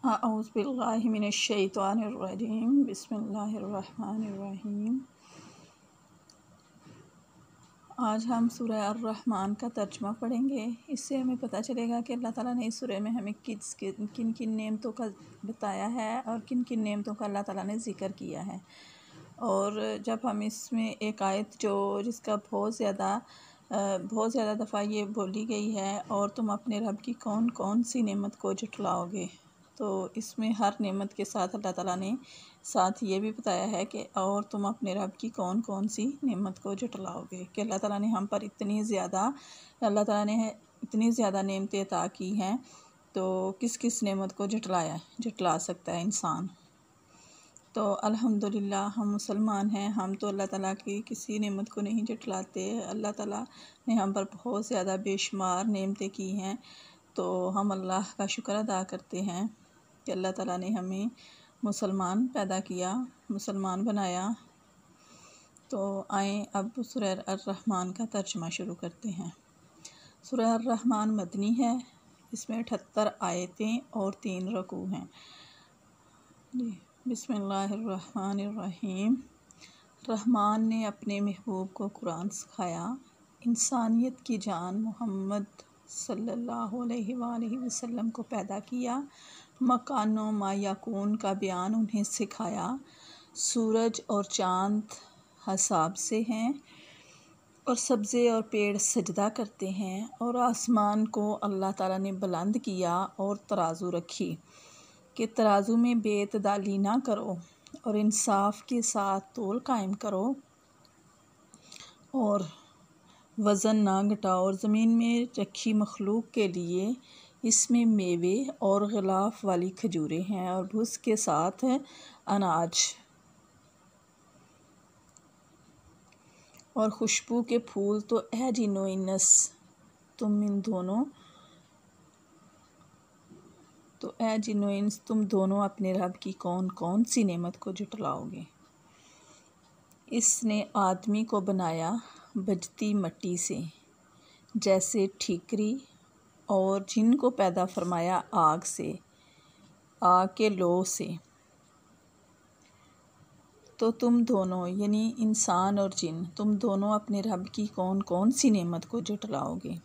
अऊज़ु बिल्लाहि मिनश्शैतानिर्रजीम बिस्मिल्लाहिर्रहमानिर्रहीम। आज हम सूरह अर्रहमान का तर्जुमा पढ़ेंगे। इससे हमें पता चलेगा कि अल्लाह ताला ने इस सूरह में हमें किन किन नेमतों का बताया है और किन किन नेमतों का अल्लाह ताला ने ज़िक्र किया है। और जब हम इसमें एक आयत जिसका बहुत ज़्यादा दफ़ा ये बोली गई है, और तुम अपने रब की कौन कौन सी नेमत को झुठलाओगे, तो इसमें हर नेमत के साथ अल्लाह ताला ने साथ ये भी बताया है कि और तुम अपने रब की कौन कौन सी नेमत को झुठलाओगे, कि अल्लाह ताला ने हम पर इतनी ज़्यादा नेमतें अता की हैं, तो किस किस नेमत को झुठला सकता है इंसान। तो अल्हम्दुलिल्लाह हम मुसलमान हैं, हम तो अल्लाह ताला की किसी नेमत को नहीं झुठलाते। अल्लाह ताला ने हम पर बहुत ज़्यादा बेशुमार नेमतें की हैं, तो हम अल्लाह का शुक्र अदा करते हैं कि अल्लाह ताला ने हमें मुसलमान पैदा किया, मुसलमान बनाया। तो आए अब सूरह अर्रहमान का तर्जुमा शुरू करते हैं। सूरह अर्रहमान मदनी है, इसमें 78 आयतें और 3 रकू हैं। बिस्मिल्लाहिर्रहमानिर्रहीम। रहमान ने अपने महबूब को कुरान सिखाया। इंसानियत की जान मोहम्मद सल्लल्लाहु अलैहि वसल्लम को पैदा किया। मकानो मा यकून का बयान उन्हें सिखाया। सूरज और चाँद हिसाब से हैं, और सब्ज़े और पेड़ सजदा करते हैं। और आसमान को अल्लाह ताला ने बुलंद किया और तराजू रखी कि तराजू में बेतदाली ना करो, और इंसाफ के साथ तोल कायम करो और वज़न ना घटाओ। और ज़मीन में रखी मखलूक के लिए इसमें मेवे और ग़िलाफ़ वाली खजूरें हैं, और भूस के साथ अनाज और खुशबू के फूल। तो ए जिन्नो इन्स तुम दोनों अपने रब की कौन कौन सी नेमत को झुठलाओगे। इसने आदमी को बनाया बजती मिट्टी से जैसे ठीकरी, और जिन को पैदा फरमाया आग के लौ से। तो तुम दोनों यानी इंसान और जिन, तुम दोनों अपने रब की कौन कौन सी नेमत को झुठलाओगे।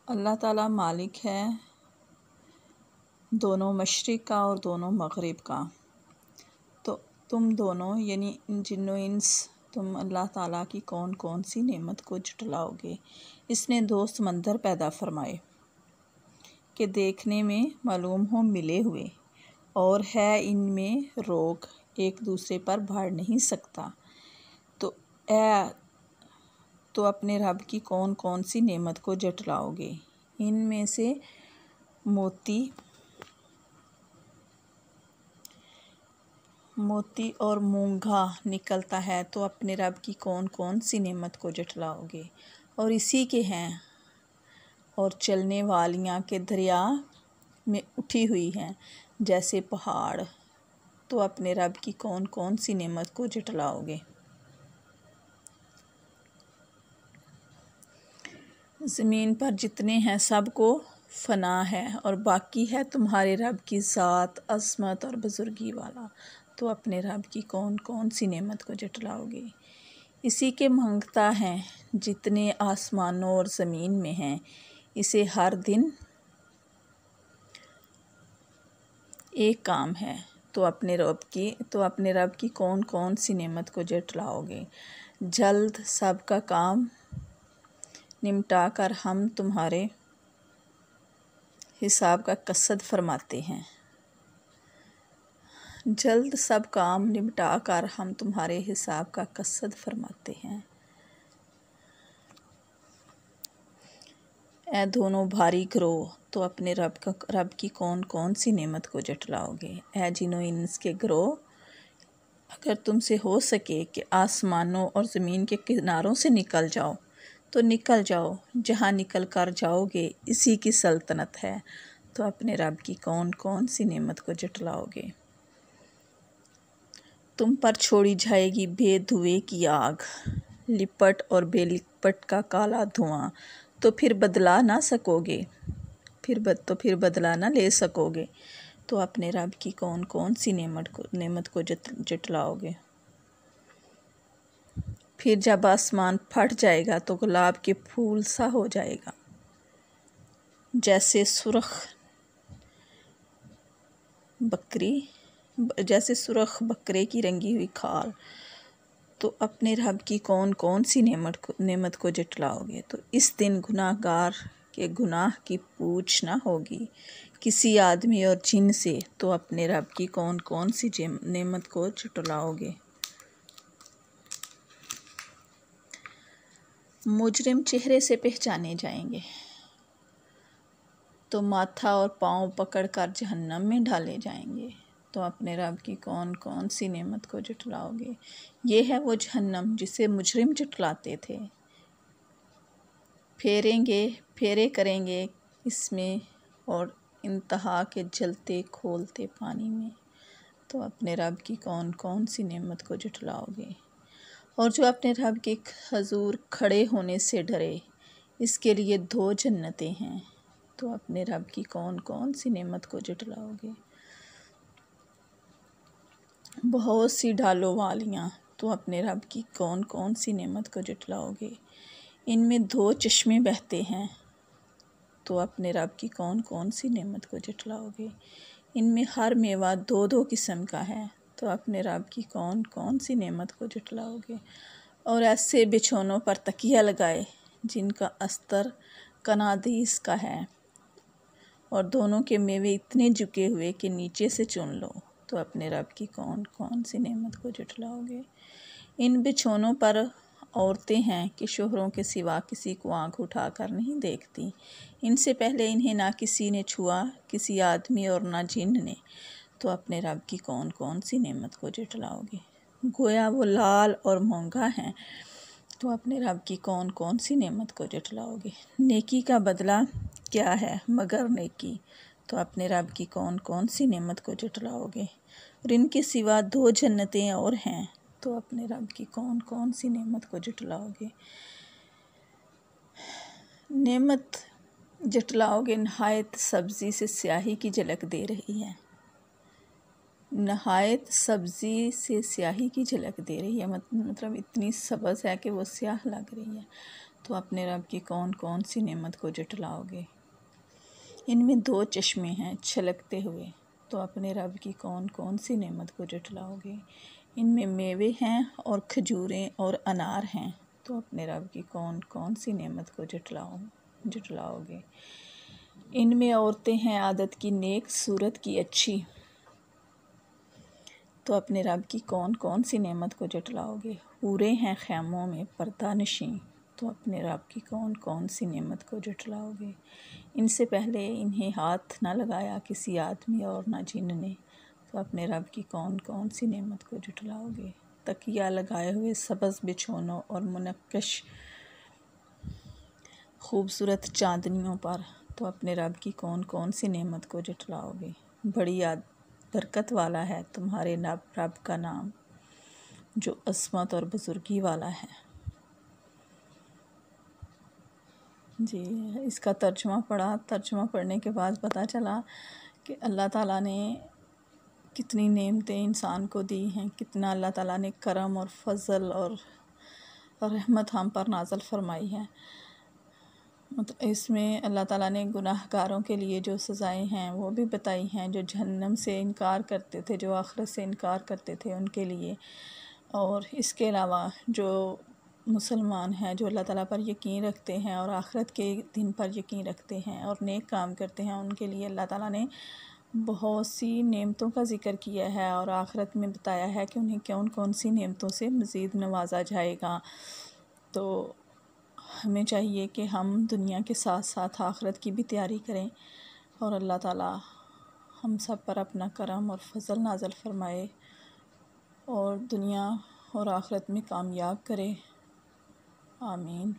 अल्लाह ताला मालिक है दोनों मशरिक़ का और दोनों मग़रिब का। तो तुम दोनों यानी जिन्नो इंस, तुम अल्लाह ताला की कौन कौन सी नेमत को झुठलाओगे। इसने 2 समंदर पैदा फरमाए कि देखने में मालूम हो मिले हुए, और है इनमें रोक, एक दूसरे पर बढ़ नहीं सकता। तो अपने रब की कौन कौन सी नेमत को झुठलाओगे। इनमें से मोती और मूंगा निकलता है, तो अपने रब की कौन कौन सी नेमत को झुठलाओगे। और इसी के हैं, और चलने वालियाँ के दरिया में उठी हुई हैं जैसे पहाड़, तो अपने रब की कौन कौन सी नेमत को झुठलाओगे। ज़मीन पर जितने हैं सब को फ़ना है, और बाकी है तुम्हारे रब की ज़ात अज़मत और बुज़ुर्गी वाला, तो अपने रब की कौन कौन सी नेमत को झुठलाओगे। इसी के मांगता है जितने आसमानों और ज़मीन में हैं, इसे हर दिन एक काम है, तो अपने रब की कौन कौन सी नेमत को झुठलाओगे। जल्द सब का काम निमटा कर हम तुम्हारे हिसाब का कसद फरमाते हैं। जल्द सब काम निपटा कर हम तुम्हारे हिसाब का कसद फरमाते हैं। ए दोनों भारी ग्रोह, तो अपने रब की कौन कौन सी नेमत को झुठलाओगे। ए जिनो इंस के ग्रोह, अगर तुमसे हो सके कि आसमानों और ज़मीन के किनारों से निकल जाओ, तो निकल जाओ, जहाँ निकल कर जाओगे इसी की सल्तनत है, तो अपने रब की कौन कौन सी नेमत को झुठलाओगे। तुम पर छोड़ी जाएगी बेधुए की आग, लिपट और बेलिपट का काला धुआं, तो फिर बदला ना सकोगे, फिर बदला ना ले सकोगे। तो अपने रब की कौन कौन सी नेमत को जटलाओगे। फिर जब आसमान फट जाएगा तो गुलाब के फूल सा हो जाएगा, जैसे सुरख बकरे की रंगी हुई खाल। तो अपने रब की कौन कौन सी नेमत को जटलाओगे। तो इस दिन गुनाहगार के गुनाह की पूछ ना होगी किसी आदमी और जिन से। तो अपने रब की कौन कौन सी नेमत को जटलाओगे। मुजरिम चेहरे से पहचाने जाएंगे तो माथा और पाँव पकड़कर जहन्नम में डाले जाएंगे। तो अपने रब की कौन कौन सी नेमत को जटलाओगे। ये है वो जहन्नम जिसे मुजरिम जटलाते थे। फेरे करेंगे इसमें और इंतहा के जलते खोलते पानी में। तो अपने रब की कौन कौन सी नेमत को जटलाओगे। और जो अपने रब के हजूर खड़े होने से डरे, इसके लिए 2 जन्नतें हैं। तो अपने रब की कौन कौन सी नेमत को जटलाओगे। बहुत सी ढालों वालियाँ। तो अपने रब की कौन कौन सी नेमत को जटलाओगे। इनमें 2 चश्मे बहते हैं। तो अपने रब की कौन कौन सी नेमत को जटलाओगे। इनमें हर मेवा 2-2 किस्म का है। तो अपने रब की कौन कौन सी नेमत को जटलाओगे। और ऐसे बिछौनों पर तकिया लगाए जिनका अस्तर कनादीस का है और दोनों के मेवे इतने झुके हुए कि नीचे से चुन लो। तो अपने रब की कौन कौन सी नेमत को जटलाओगे। इन बिछौनों पर औरतें हैं कि शोहरों के सिवा किसी को आंख उठाकर नहीं देखती। इनसे पहले इन्हें ना किसी ने छुआ, किसी आदमी और ना जिन ने। तो अपने रब की कौन कौन सी नेमत को जटलाओगे। गोया वो लाल और महंगा है। तो अपने रब की कौन कौन सी नेमत को जटलाओगे। नेकी का बदला क्या है मगर नेकी। तो अपने रब की कौन कौन सी नेमत को जटलाओगे। और इनके सिवा 2 जन्नतें और हैं। तो अपने रब की कौन कौन सी नेमत को जटलाओगे। नेमत जटलाओगे नहायत सब्ज़ी से स्याही की झलक दे रही है। नहायत सब्ज़ी से स्याही की झलक दे रही है, मतलब इतनी सब्ज़ है कि वो स्याह लग रही है। तो अपने रब की कौन कौन सी नेमत को जटलाओगे। इनमें 2 चश्मे हैं छलकते हुए। तो अपने रब की कौन कौन सी नेमत को जटलाओगे। इनमें मेवे हैं और खजूरें और अनार हैं। तो अपने रब की कौन कौन सी नेमत को जटलाओगे। इनमें औरतें हैं आदत की नेक, सूरत की अच्छी। तो अपने रब की कौन कौन सी नेमत को जटलाओगे। हूरें हैं खैमों में पर्दा नशीं। तो अपने रब की कौन कौन सी नेमत को जटलाओगे। इनसे पहले इन्हें हाथ ना लगाया किसी आदमी और ना जिन ने। तो अपने रब की कौन कौन सी नेमत को जटलाओगे। तकिया लगाए हुए सब्ज़ बिछौनों और मुनक्कश खूबसूरत चांदनियों पर। तो अपने रब की कौन कौन सी नेमत को जटलाओगे। बड़ी बरकत वाला है तुम्हारे रब का नाम, जो अस्मत और बुजुर्गी वाला है। जी, इसका तर्जुमा पढ़ने के बाद पता चला कि अल्लाह ताला ने कितनी नेमतें इंसान को दी हैं, कितना अल्लाह ताला ने करम और फजल और रहमत हम पर नाज़िल फरमाई है। मतलब इसमें अल्लाह ताला ने गुनाहगारों के लिए जो सज़ाएं हैं वो भी बताई हैं, जो जहन्नम से इनकार करते थे, जो आखिरत से इनकार करते थे उनके लिए। और इसके अलावा जो मुसलमान हैं, जो अल्लाह ताला पर यकीन रखते हैं और आखिरत के दिन पर यकीन रखते हैं और नेक काम करते हैं, उनके लिए अल्लाह ताला ने बहुत सी नेमतों का ज़िक्र किया है और आखिरत में बताया है कि उन्हें कौन कौन सी नेमतों से मज़ीद नवाजा जाएगा। तो हमें चाहिए कि हम दुनिया के साथ साथ आखिरत की भी तैयारी करें और अल्लाह ताला हम सब पर अपना करम और फजल नाज़िल फरमाए और दुनिया और आखिरत में कामयाब करे। आमीन।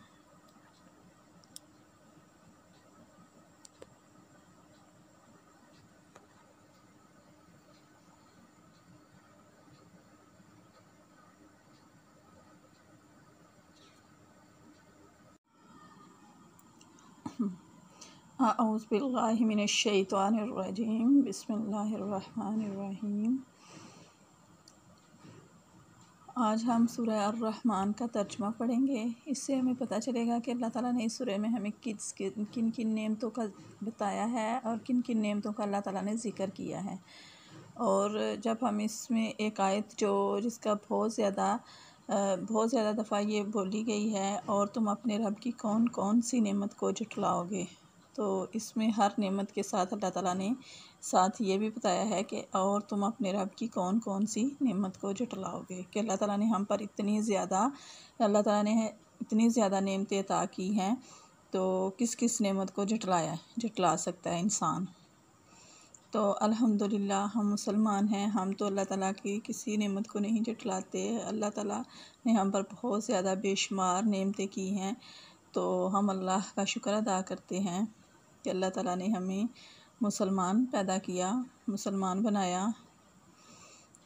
अऊज़ु बिल्लाहि मिनश्शैतानिर्रजीम बिस्मिल्लाहिर्रहमानिर्रहीम। आज हम सूरह अर्रहमान का तर्जुमा पढ़ेंगे। इससे हमें पता चलेगा कि अल्लाह ताला ने इस सूरह में हमें किन किन नेमतों का बताया है और किन किन नेमतों का अल्लाह ताला ने ज़िक्र किया है। और जब हम इसमें एक आयत जिसका बहुत ज़्यादा दफ़ा ये बोली गई है, और तुम अपने रब की कौन कौन सी नेमत को झुठलाओगे, तो इसमें हर नेमत के साथ अल्लाह ताला ने साथ ये भी बताया है कि और तुम अपने रब की कौन कौन सी नेमत को झुठलाओगे। कि अल्लाह ताला ने हम पर इतनी ज़्यादा नेमतें अता की हैं, तो किस किस नेमत को झुठला सकता है इंसान। तो अल्हम्दुलिल्लाह हम मुसलमान हैं, हम तो अल्लाह ताला की किसी नेमत को नहीं झुठलाते। अल्लाह ताला ने हम पर बहुत ज़्यादा बेशुमार नेमतें की हैं, तो हम अल्लाह का शुक्र अदा करते हैं कि अल्लाह ताला ने हमें मुसलमान पैदा किया, मुसलमान बनाया।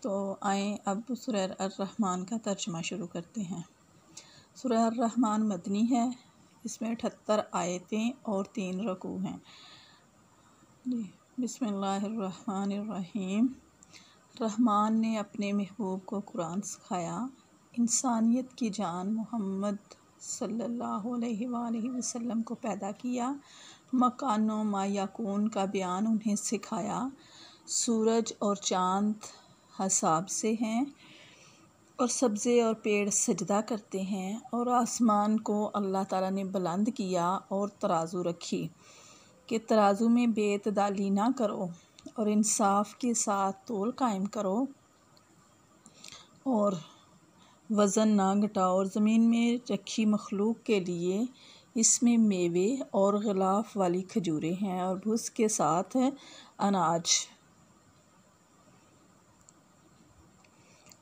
तो आए अब सूरह अर्रहमान का तर्जुमा शुरू करते हैं। सूरह अर्रहमान मदनी है। इसमें 78 आयतें और 3 रकू हैं। बिस्मिल्लाहिर्रहमानिर्रहीम। रहमान ने अपने महबूब को कुरान सिखाया। इंसानियत की जान मोहम्मद सल्लल्लाहु अलैहि वसल्लम को पैदा किया। मकानो मा यकून का बयान उन्हें सिखाया। सूरज और चाँद हिसाब से हैं, और सब्ज़े और पेड़ सजदा करते हैं। और आसमान को अल्लाह ताला ने बुलंद किया और तराजू रखी कि तराजू में बेतदाली ना करो, और इंसाफ के साथ तोल कायम करो और वज़न ना घटाओ। और ज़मीन में रखी मखलूक के लिए इसमें मेवे और ग़िलाफ़ वाली खजूरें हैं, और भूस के साथ अनाज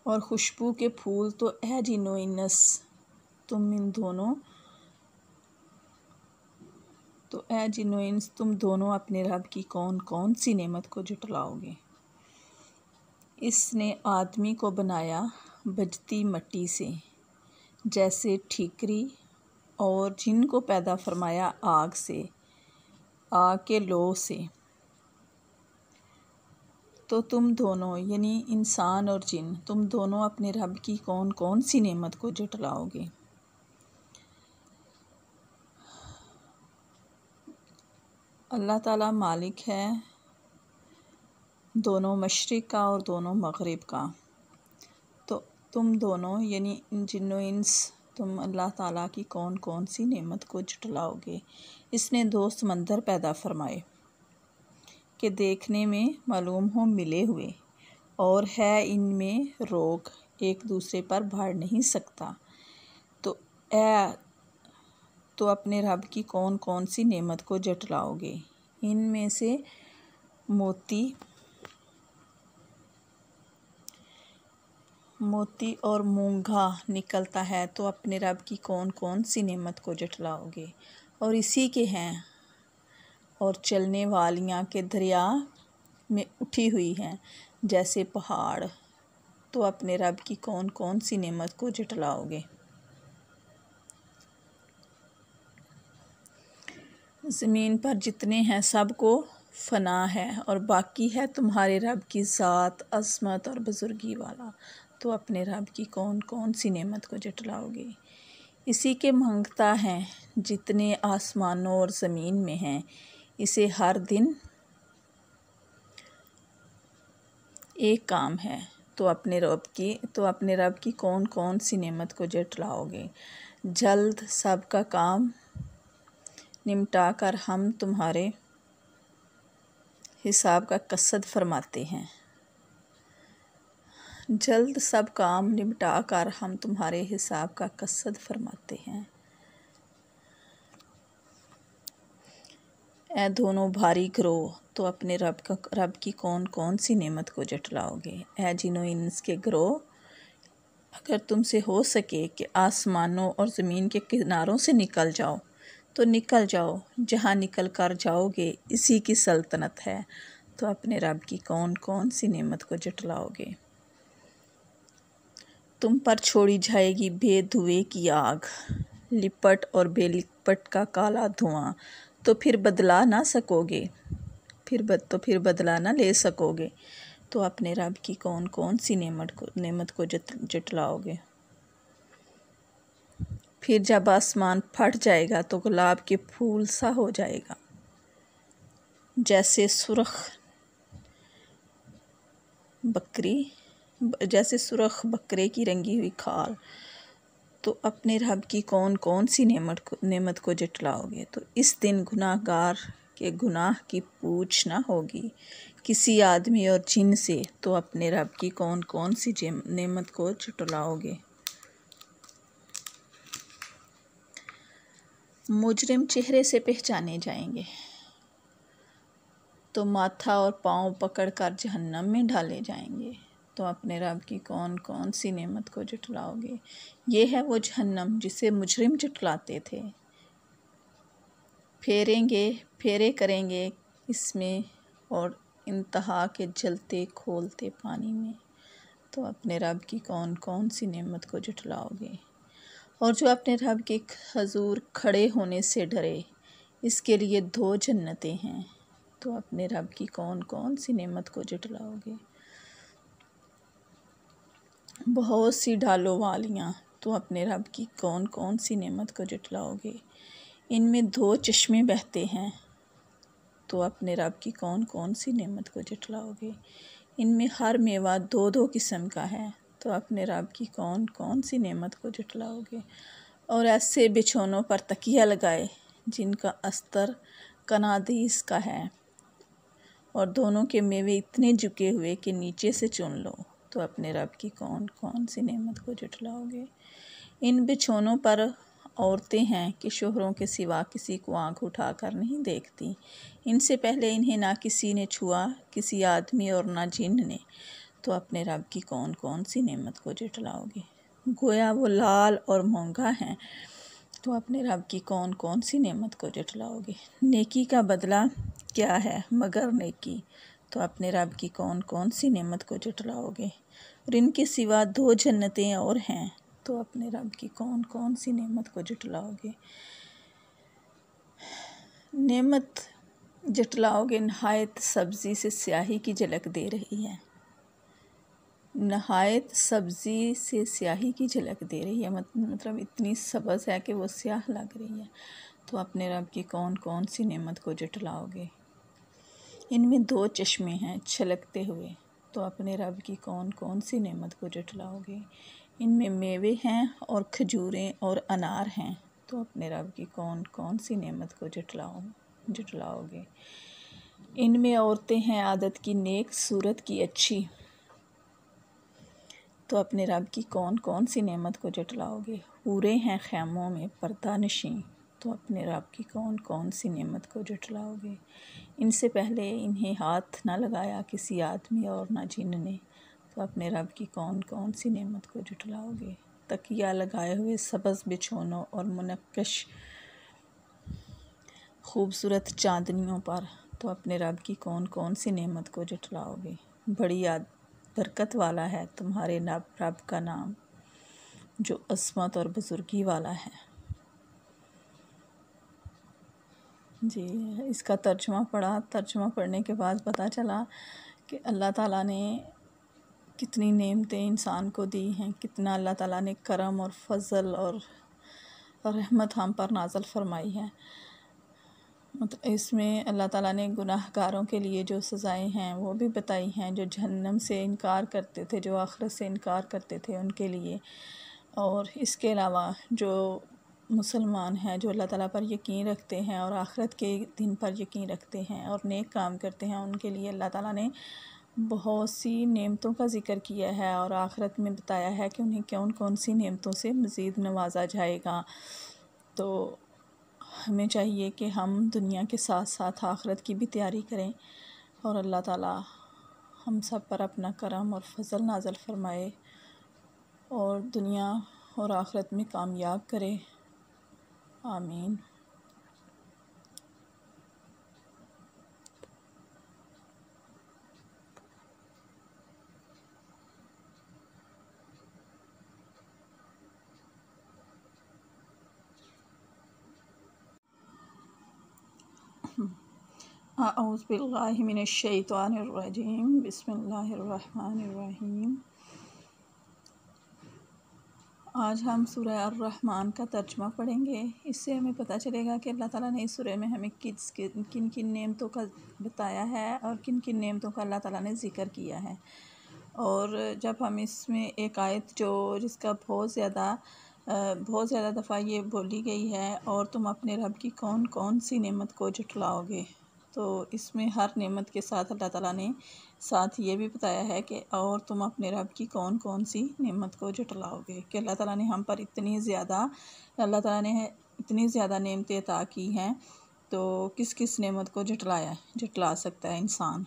और खुशबू के फूल। तो ए जिन्नो इन्स तुम दोनों अपने रब की कौन कौन सी नेमत को झुठलाओगे। इसने आदमी को बनाया बजती मिट्टी से, जैसे ठीकरी, और जिन को पैदा फरमाया आग के लौ से। तो तुम दोनों यानी इंसान और जिन, तुम दोनों अपने रब की कौन कौन सी नेमत को झुठलाओगे। अल्लाह ताला मालिक है दोनों मशरिक़ का और दोनों मग़रिब का। तो तुम दोनों यानी जिन्नो इंस, तुम अल्लाह ताला की कौन कौन सी नेमत को झुठलाओगे। इसने 2 समंदर पैदा फरमाए कि देखने में मालूम हो मिले हुए, और है इनमें रोक, एक दूसरे पर बढ़ नहीं सकता। तो अपने रब की कौन कौन सी नेमत को झुठलाओगे। इनमें से मोती और मूंगा निकलता है, तो अपने रब की कौन कौन सी नेमत को झुठलाओगे। और इसी के हैं, और चलने वालियाँ के दरिया में उठी हुई हैं जैसे पहाड़, तो अपने रब की कौन कौन सी नेमत को झुठलाओगे। ज़मीन पर जितने हैं सब को फ़ना है, और बाकी है तुम्हारे रब की ज़ात अज़मत और बुज़ुर्गी वाला, तो अपने रब की कौन कौन सी नेमत को झुठलाओगे। इसी के मांगता है जितने आसमानों और ज़मीन में हैं, इसे हर दिन एक काम है, तो अपने रब की कौन कौन सी नेमत को झुठलाओगे। जल्द सब का काम निमटा कर हम तुम्हारे हिसाब का कसद फरमाते हैं। जल्द सब काम निपटा कर हम तुम्हारे हिसाब का कसद फरमाते हैं। ए दोनों भारी गिरोह, तो अपने रब की कौन कौन सी नेमत को झुठलाओगे। ए जिन्नो इंस के गिरोह, अगर तुमसे हो सके कि आसमानों और ज़मीन के किनारों से निकल जाओ, तो निकल जाओ। जहाँ निकल कर जाओगे इसी की सल्तनत है, तो अपने रब की कौन कौन सी नेमत को झुठलाओगे। तुम पर छोड़ी जाएगी बेधुए की आग, लिपट और बेलिपट का काला धुआं, तो फिर बदला ना सकोगे, फिर बदला ना ले सकोगे। तो अपने रब की कौन कौन सी नेमत को जटलाओगे। फिर जब आसमान फट जाएगा तो गुलाब के फूल सा हो जाएगा, जैसे सुरख बकरे की रंगी हुई खाल। तो अपने रब की कौन कौन सी नेमत को जटलाओगे। तो इस दिन गुनाहगार के गुनाह की पूछ ना होगी किसी आदमी और जिन से। तो अपने रब की कौन कौन सी नेमत को जटलाओगे। मुजरिम चेहरे से पहचाने जाएंगे, तो माथा और पाँव पकड़कर जहन्नम में डाले जाएंगे। तो अपने रब की कौन कौन सी नेमत को जटलाओगे। ये है वो जहन्नम जिसे मुजरिम जटलाते थे। फेरे करेंगे इसमें और इंतहा के जलते खोलते पानी में। तो अपने रब की कौन कौन सी नेमत को जटलाओगे। और जो अपने रब के हजूर खड़े होने से डरे, इसके लिए 2 जन्नतें हैं। तो अपने रब की कौन कौन सी नेमत को जटलाओगे। बहुत सी ढालों वालियाँ। तो अपने रब की कौन कौन सी नेमत को जटलाओगे। इनमें 2 चश्मे बहते हैं। तो अपने रब की कौन कौन सी नेमत को जटलाओगे। इनमें हर मेवा 2-2 किस्म का है। तो अपने रब की कौन कौन सी नेमत को जटलाओगे। और ऐसे बिछौनों पर तकिया लगाए जिनका अस्तर कनादीस का है, और दोनों के मेवे इतने झुके हुए कि नीचे से चुन लो। तो अपने रब की कौन कौन सी नेमत को जटलाओगे। इन बिछौनों पर औरतें हैं कि शोहरों के सिवा किसी को आंख उठाकर नहीं देखती। इनसे पहले इन्हें ना किसी ने छुआ, किसी आदमी और ना जिन ने। तो अपने रब की कौन कौन सी नेमत को जटलाओगे। गोया वो लाल और महंगा है। तो अपने रब की कौन कौन सी नेमत को जटलाओगे। नेकी का बदला क्या है मगर नेकी। तो अपने रब की कौन कौन सी नेमत को जटलाओगे। और इनके सिवा 2 जन्नतें और हैं। तो अपने रब की कौन कौन सी नेमत को जटलाओगे। नेमत जटलाओगे। नहायत सब्ज़ी से स्याही की झलक दे रही है। नहायत सब्ज़ी से स्याही की झलक दे रही है, मतलब इतनी सब्ज़ है कि वो स्याह लग रही है। तो अपने रब की कौन कौन सी नेमत को जटलाओगे। इनमें 2 चश्मे हैं छलकते हुए। तो अपने रब की कौन कौन सी नेमत को जटलाओगे। इनमें मेवे हैं और खजूरें और अनार हैं। तो अपने रब की कौन कौन सी नेमत को जटलाओगे। इनमें औरतें हैं आदत की नेक, सूरत की अच्छी। तो अपने रब की कौन कौन सी नेमत को जटलाओगे। हूरें हैं खैमों में पर्दा नशीं। तो अपने रब की कौन कौन सी नेमत को जटलाओगे। इनसे पहले इन्हें हाथ ना लगाया किसी आदमी और ना जिन ने। तो अपने रब की कौन कौन सी नेमत को जटलाओगे। तकिया लगाए हुए सब्ज़ बिछौनों और मुनक्कश खूबसूरत चांदनियों पर। तो अपने रब की कौन कौन सी नेमत को जटलाओगे। बड़ी बरकत वाला है तुम्हारे रब का नाम, जो अस्मत और बुजुर्गी वाला है। जी, इसका तर्जुमा पढ़ा। तर्जुमा पढ़ने के बाद पता चला कि अल्लाह ताला ने कितनी नेमतें इंसान को दी हैं, कितना अल्लाह ताला ने करम और फजल और रहमत हम पर नाज़िल फरमाई है। मतलब इसमें अल्लाह ताला ने गुनाहगारों के लिए जो सज़ाएं हैं वो भी बताई हैं, जो जहन्नम से इनकार करते थे, जो आखिरत से इनकार करते थे उनके लिए। और इसके अलावा जो मुसलमान हैं, जो अल्लाह ताला पर यकीन रखते हैं और आखिरत के दिन पर यकीन रखते हैं और नेक काम करते हैं, उनके लिए अल्लाह ताला ने बहुत सी नेमतों का ज़िक्र किया है और आखिरत में बताया है कि उन्हें कौन कौन सी नेमतों से मज़ीद नवाजा जाएगा। तो हमें चाहिए कि हम दुनिया के साथ साथ आखिरत की भी तैयारी करें और अल्लाह ताला हम सब पर अपना करम और फजल नाज़िल फरमाए और दुनिया और आखिरत में कामयाब करे। आमीन। अऊज़ु बिल्लाहि मिनश शैतानिर रजीम बिस्मिल्लाहिर रहमानिर रहीम। आज हम सूरह अर्रहमान का तर्जुमा पढ़ेंगे। इससे हमें पता चलेगा कि अल्लाह ताला ने इस सूरह में हमें किन किन नेमतों का बताया है और किन किन नेमतों का अल्लाह ताला ने ज़िक्र किया है। और जब हम इसमें एक आयत जिसका बहुत ज़्यादा दफ़ा ये बोली गई है, और तुम अपने रब की कौन कौन सी नेमत को झुठलाओगे, तो इसमें हर नेमत के साथ अल्लाह ताला ने साथ ये भी बताया है कि और तुम अपने रब की कौन कौन सी नेमत को झुठलाओगे। कि अल्लाह ताला ने हम पर इतनी ज़्यादा नेमतें अता की हैं, तो किस किस नेमत को झुठला सकता है इंसान।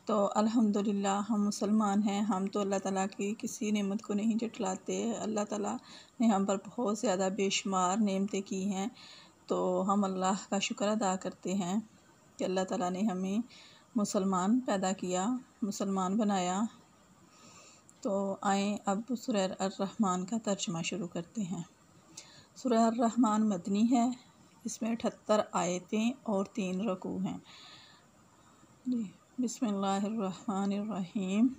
तो अल्हम्दुलिल्लाह हम मुसलमान हैं, हम तो अल्लाह ताला की किसी नेमत को नहीं झुठलाते। अल्लाह ताला ने हम पर बहुत ज़्यादा बेशुमार नेमतें की हैं, तो हम अल्लाह का शुक्र अदा करते हैं कि अल्लाह ताला ने हमें मुसलमान पैदा किया, मुसलमान बनाया। तो आए अब सूरह अर्रहमान का तर्जुमा शुरू करते हैं। सूरह अर्रहमान मदनी है, इसमें 78 आयतें और 3 रकू हैं। बिस्मिल्लाहिर्रहमानिर्रहीम।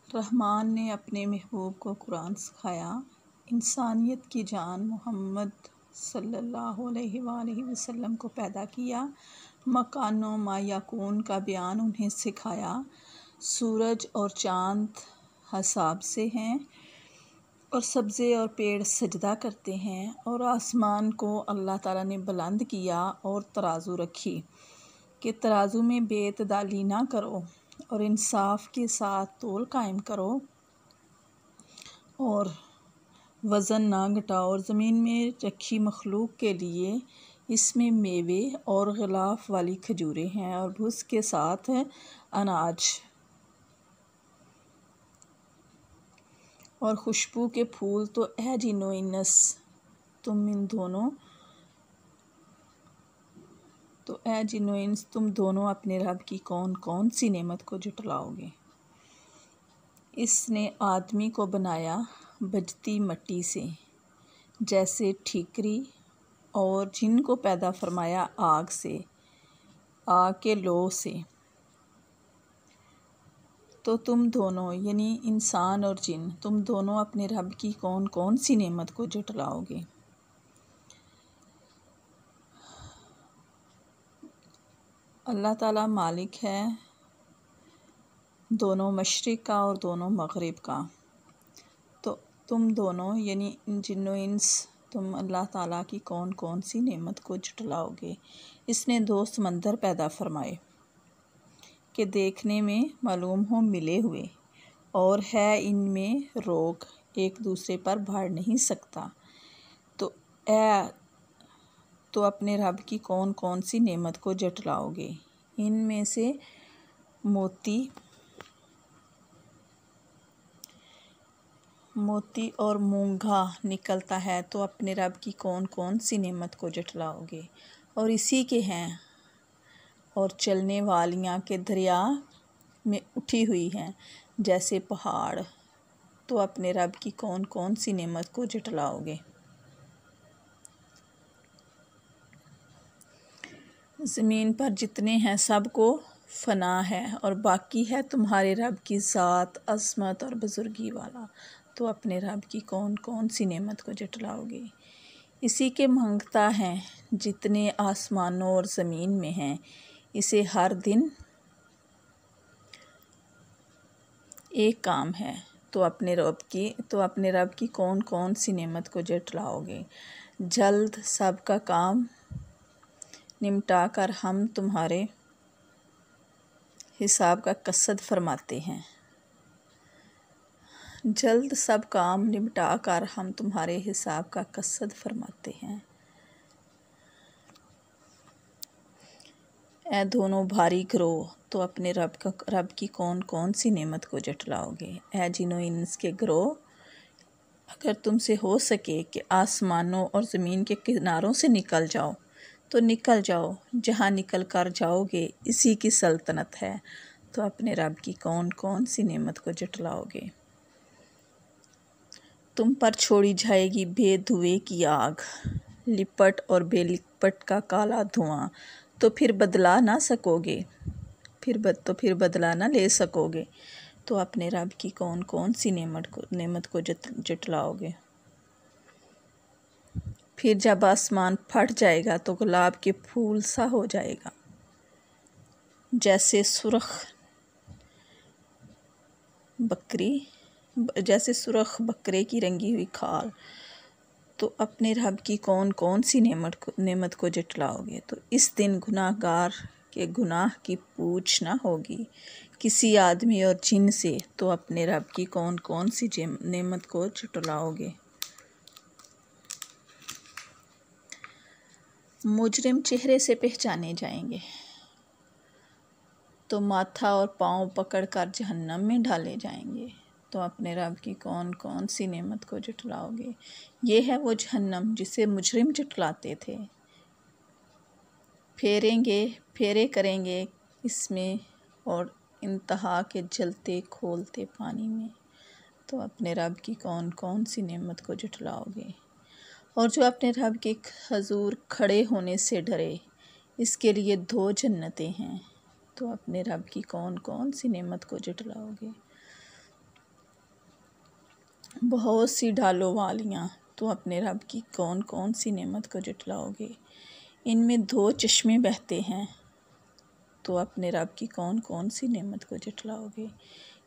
रहमान ने अपने महबूब को कुरान सिखाया, इंसानियत की जान मोहम्मद सल्लल्लाहु अलैहि वसल्लम को पैदा किया, मकानो मा यकून का बयान उन्हें सिखाया। सूरज और चाँद हिसाब से हैं और सब्ज़े और पेड़ सजदा करते हैं, और आसमान को अल्लाह ताला ने बुलंद किया और तराजू रखी कि तराजू में बेतदाली ना करो, और इंसाफ के साथ तोल कायम करो और वज़न ना घटाओ। और ज़मीन में रखी मखलूक के लिए इसमें मेवे और ग़िलाफ़ वाली खजूरें हैं, और भूस के साथ अनाज और खुशबू के फूल। तो ए जिन्नो इन्स तुम दोनों अपने रब की कौन कौन सी नेमत को झुठलाओगे। इसने आदमी को बनाया बजती मिट्टी से जैसे ठीकरी, और जिन को पैदा फरमाया आग से, आग के लो से। तो तुम दोनों यानी इंसान और जिन, तुम दोनों अपने रब की कौन कौन सी नेमत को झुठलाओगे। अल्लाह ताला मालिक है दोनों मशरिक़ का और दोनों मग़रिब का। तो तुम दोनों यानी जिन्नो इंस, तुम अल्लाह ताला की कौन कौन सी नेमत को झुठलाओगे। इसने 2 समंदर पैदा फरमाए कि देखने में मालूम हो मिले हुए, और है इनमें रोग, एक दूसरे पर बढ़ नहीं सकता। तो अपने रब की कौन कौन सी नेमत को झुठलाओगे। इनमें से मोती और मूंगा निकलता है, तो अपने रब की कौन कौन सी नेमत को झुठलाओगे। और इसी के हैं, और चलने वालियाँ के दरिया में उठी हुई हैं जैसे पहाड़, तो अपने रब की कौन कौन सी नेमत को झुठलाओगे। ज़मीन पर जितने हैं सब को फ़ना है, और बाकी है तुम्हारे रब की ज़ात अज़मत और बुज़ुर्गी वाला, तो अपने रब की कौन कौन सी नेमत को झुठलाओगे। इसी के मांगता है जितने आसमानों और ज़मीन में हैं, इसे हर दिन एक काम है, तो अपने रब की कौन कौन सी नेमत को झुठलाओगे। जल्द सब का काम निपटा कर हम तुम्हारे हिसाब का कसद फरमाते हैं। जल्द सब काम निपटा कर हम तुम्हारे हिसाब का कसद फरमाते हैं। ए दोनों भारी ग्रोह, तो अपने रब की कौन कौन सी नेमत को झुठलाओगे। ए जिनो इंस के ग्रोह, अगर तुमसे हो सके कि आसमानों और ज़मीन के किनारों से निकल जाओ तो निकल जाओ, जहाँ निकल कर जाओगे इसी की सल्तनत है, तो अपने रब की कौन कौन सी नेमत को झुठलाओगे। तुम पर छोड़ी जाएगी बेधुए की आग, लिपट और बेलिपट का काला धुआं, तो फिर बदला ना सकोगे, फिर बदला ना ले सकोगे। तो अपने रब की कौन कौन सी नेमत को जटलाओगे। फिर जब आसमान फट जाएगा तो गुलाब के फूल सा हो जाएगा, जैसे सुरख बकरे की रंगी हुई खाल। तो अपने रब की कौन कौन सी नेमत को जटलाओगे। तो इस दिन गुनाहगार के गुनाह की पूछ ना होगी किसी आदमी और जिन से। तो अपने रब की कौन कौन सी नेमत को जटलाओगे। मुजरिम चेहरे से पहचाने जाएंगे, तो माथा और पाँव पकड़कर जहन्नम में डाले जाएंगे। तो अपने रब की कौन कौन सी नेमत को जुटलाओगे। ये है वो जहन्नम जिसे मुजरिम जुटलाते थे। फेरे करेंगे इसमें और इंतहा के जलते खोलते पानी में। तो अपने रब की कौन कौन सी नेमत को जुटलाओगे। और जो अपने रब के हजूर खड़े होने से डरे, इसके लिए 2 जन्नतें हैं। तो अपने रब की कौन कौन सी नेमत को जुटलाओगे। बहुत सी ढालों वालियाँ, तो अपने रब की कौन कौन सी नेमत को जुटलाओगे। इनमें 2 चश्मे बहते हैं, तो अपने रब की कौन कौन सी नेमत को जुटलाओगे।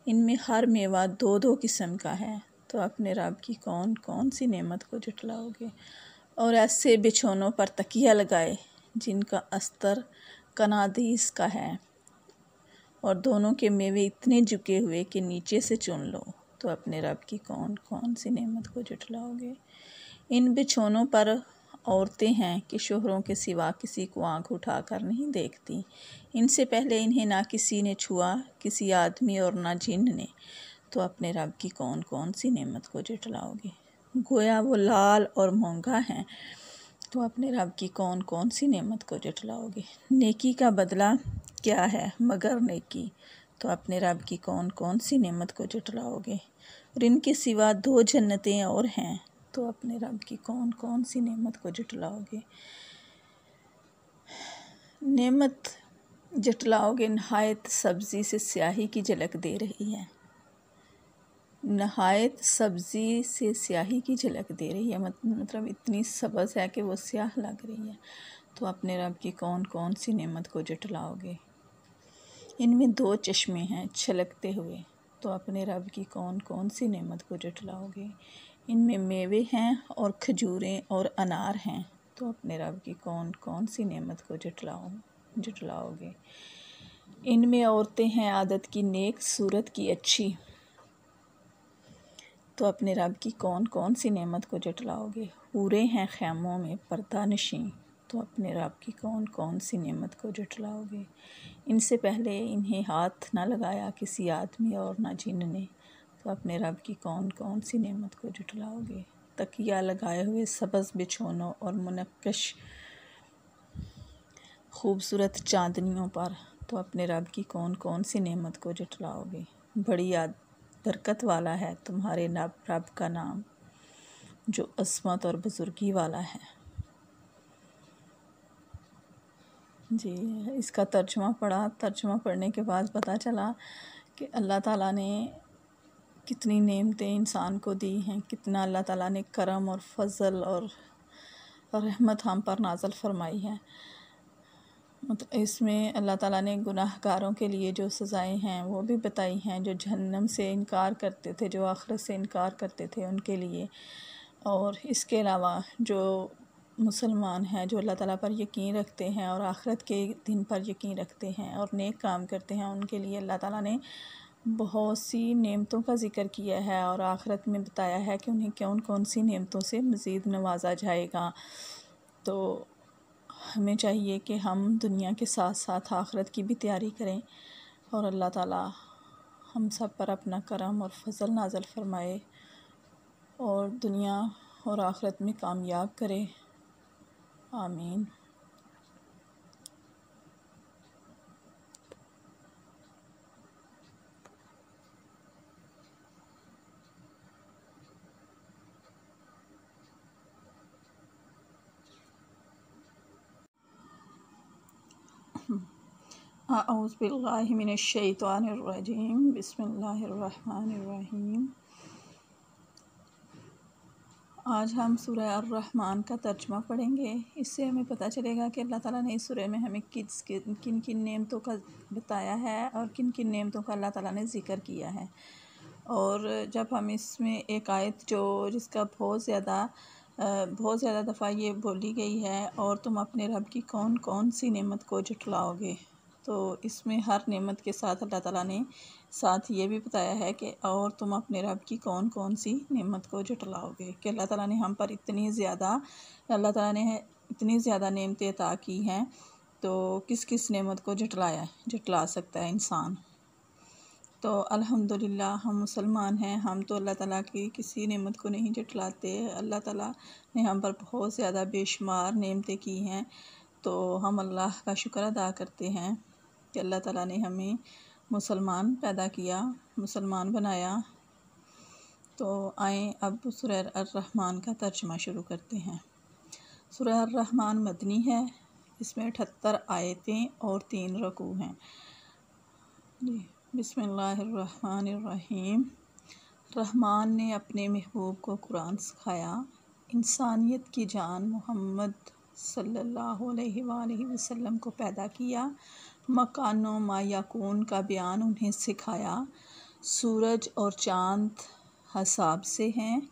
इनमें हर मेवा 2-2 किस्म का है, तो अपने रब की कौन कौन सी नेमत को जुटलाओगे। और ऐसे बिछौनों पर तकिया लगाए जिनका अस्तर कनादीस का है, और दोनों के मेवे इतने झुके हुए कि नीचे से चुन लो। तो अपने रब की कौन कौन सी नेमत को जुटलाओगे। इन बिछौनों पर औरतें हैं कि शोहरों के सिवा किसी को आंख उठाकर नहीं देखती। इनसे पहले इन्हें ना किसी ने छुआ, किसी आदमी और ना जिन ने। तो अपने रब की कौन कौन सी नेमत को जुटलाओगे। गोया वो लाल और महंगा है, तो अपने रब की कौन कौन सी नेमत को जुटलाओगे। नेकी का बदला क्या है मगर नेकी। तो अपने रब की कौन कौन सी नेमत को जुटलाओगे। और इनके सिवा 2 जन्नतें और हैं, तो अपने रब की कौन कौन सी नेमत को जुटलाओगे। नेमत जुटलाओगे नहायत सब्ज़ी से स्याही की झलक दे रही है, नहायत सब्ज़ी से स्याही की झलक दे रही है, मतलब इतनी सब्ज़ है कि वो स्याह लग रही है। तो अपने रब की कौन कौन सी नेमत को जुटलाओगे। इनमें 2 चश्मे हैं छलकते हुए, तो अपने रब की कौन कौन सी नेमत को जुटलाओगे। इनमें मेवे हैं और खजूरें और अनार हैं, तो अपने रब की कौन कौन सी नेमत को जुटलाओगे। इनमें औरतें हैं आदत की नेक सूरत की अच्छी, तो अपने रब की कौन कौन सी नेमत को जुटलाओगे। हूरें हैं खैमों में पर्दा नशीं, तो अपने रब की कौन कौन सी नेमत को जुटलाओगे। इनसे पहले इन्हें हाथ ना लगाया किसी आदमी और ना जिन ने, तो अपने रब की कौन कौन सी नेमत को जुटलाओगे। तकिया लगाए हुए सब्ज़ बिछौनों और मुनक्कश खूबसूरत चांदनियों पर, तो अपने रब की कौन कौन सी नेमत को जुटलाओगे। बड़ी बरकत वाला है तुम्हारे रब का नाम, जो अस्मत और बुज़ुर्गी वाला है। जी, इसका तर्जुमा पढ़ा। तर्जुमा पढ़ने के बाद पता चला कि अल्लाह ताला ने कितनी नेमतें इंसान को दी हैं, कितना अल्लाह ताला ने करम और फजल और रहमत हम पर नाज़िल फरमाई है। मतलब इसमें अल्लाह ताला ने गुनाहगारों के लिए जो सज़ाएं हैं वो भी बताई हैं, जो जहन्नम से इनकार करते थे, जो आखिरत से इनकार करते थे उनके लिए। और इसके अलावा जो मुसलमान हैं, जो अल्लाह ताला पर यकीन रखते हैं और आखिरत के दिन पर यकीन रखते हैं और नेक काम करते हैं, उनके लिए अल्लाह ताला ने बहुत सी नेमतों का ज़िक्र किया है और आखिरत में बताया है कि उन्हें कौन कौन सी नेमतों से मज़ीद नवाजा जाएगा। तो हमें चाहिए कि हम दुनिया के साथ साथ आखिरत की भी तैयारी करें और अल्लाह ताला हम सब पर अपना करम और फजल नाज़िल फरमाए और दुनिया और आखिरत में कामयाब करे। आमीन। अऊज़ु बिल्लाहि मिनश शैतानिर रजीम बिस्मिल्लाहिर रहमानिर रहीम। आज हम सूरह अर्रहमान का तर्जुमा पढ़ेंगे। इससे हमें पता चलेगा कि अल्लाह ताला ने इस सूरह में हमें किन किन नेमतों का बताया है और किन किन नेमतों का अल्लाह ताला ने ज़िक्र किया है। और जब हम इसमें एक आयत जिसका बहुत ज़्यादा दफ़ा ये बोली गई है, और तुम अपने रब की कौन कौन सी नेमत को झुठलाओगे, तो इसमें हर नेमत के साथ अल्लाह ताला ने साथ ये भी बताया है कि और तुम अपने रब की कौन कौन सी नेमत को झुठलाओगे। कि अल्लाह ताला ने हम पर इतनी ज़्यादा नेमतें अता की हैं, तो किस किस नेमत को झुठला सकता है इंसान। तो अल्हम्दुलिल्लाह हम मुसलमान हैं, हम तो अल्लाह ताला की किसी नेमत को नहीं झुठलाते। अल्लाह ताला ने हम पर बहुत ज़्यादा बेशुमार नेमतें की हैं, तो हम अल्लाह का शुक्र अदा करते हैं कि अल्लाह ताला ने हमें मुसलमान पैदा किया, मुसलमान बनाया। तो आए अब सूरह अर्रहमान का तर्जुमा शुरू करते हैं। सूरह अर्रहमान मदनी है। इसमें 78 आयतें और 3 रकू हैं। बिस्मिल्लाहिर्रहमानिर्रहीम। रहमान ने अपने महबूब को कुरान सिखाया। इंसानियत की जान मोहम्मद सल्लल्लाहु अलैहि वसल्लम को पैदा किया। मकानो मा यकून का बयान उन्हें सिखाया। सूरज और चाँद हिसाब से हैं,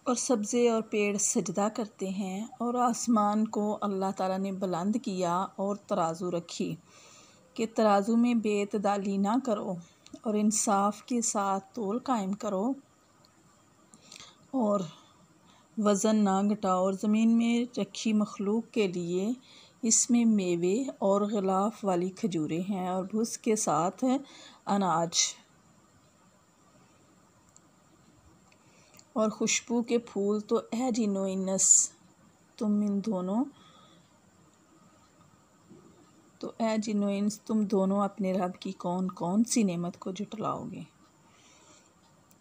और सब्ज़े और पेड़ सजदा करते हैं। और आसमान को अल्लाह ताला ने बुलंद किया और तराजू रखी कि तराजू में बेतदाली ना करो, और इंसाफ के साथ तोल कायम करो और वज़न ना घटाओ। और ज़मीन में रखी मखलूक के लिए इसमें मेवे और ग़िलाफ़ वाली खजूरें हैं, और भूस के साथ अनाज और खुशबू के फूल। तो ए जिन्नो इन्स तुम दोनों अपने रब की कौन कौन सी नेमत को झुठलाओगे।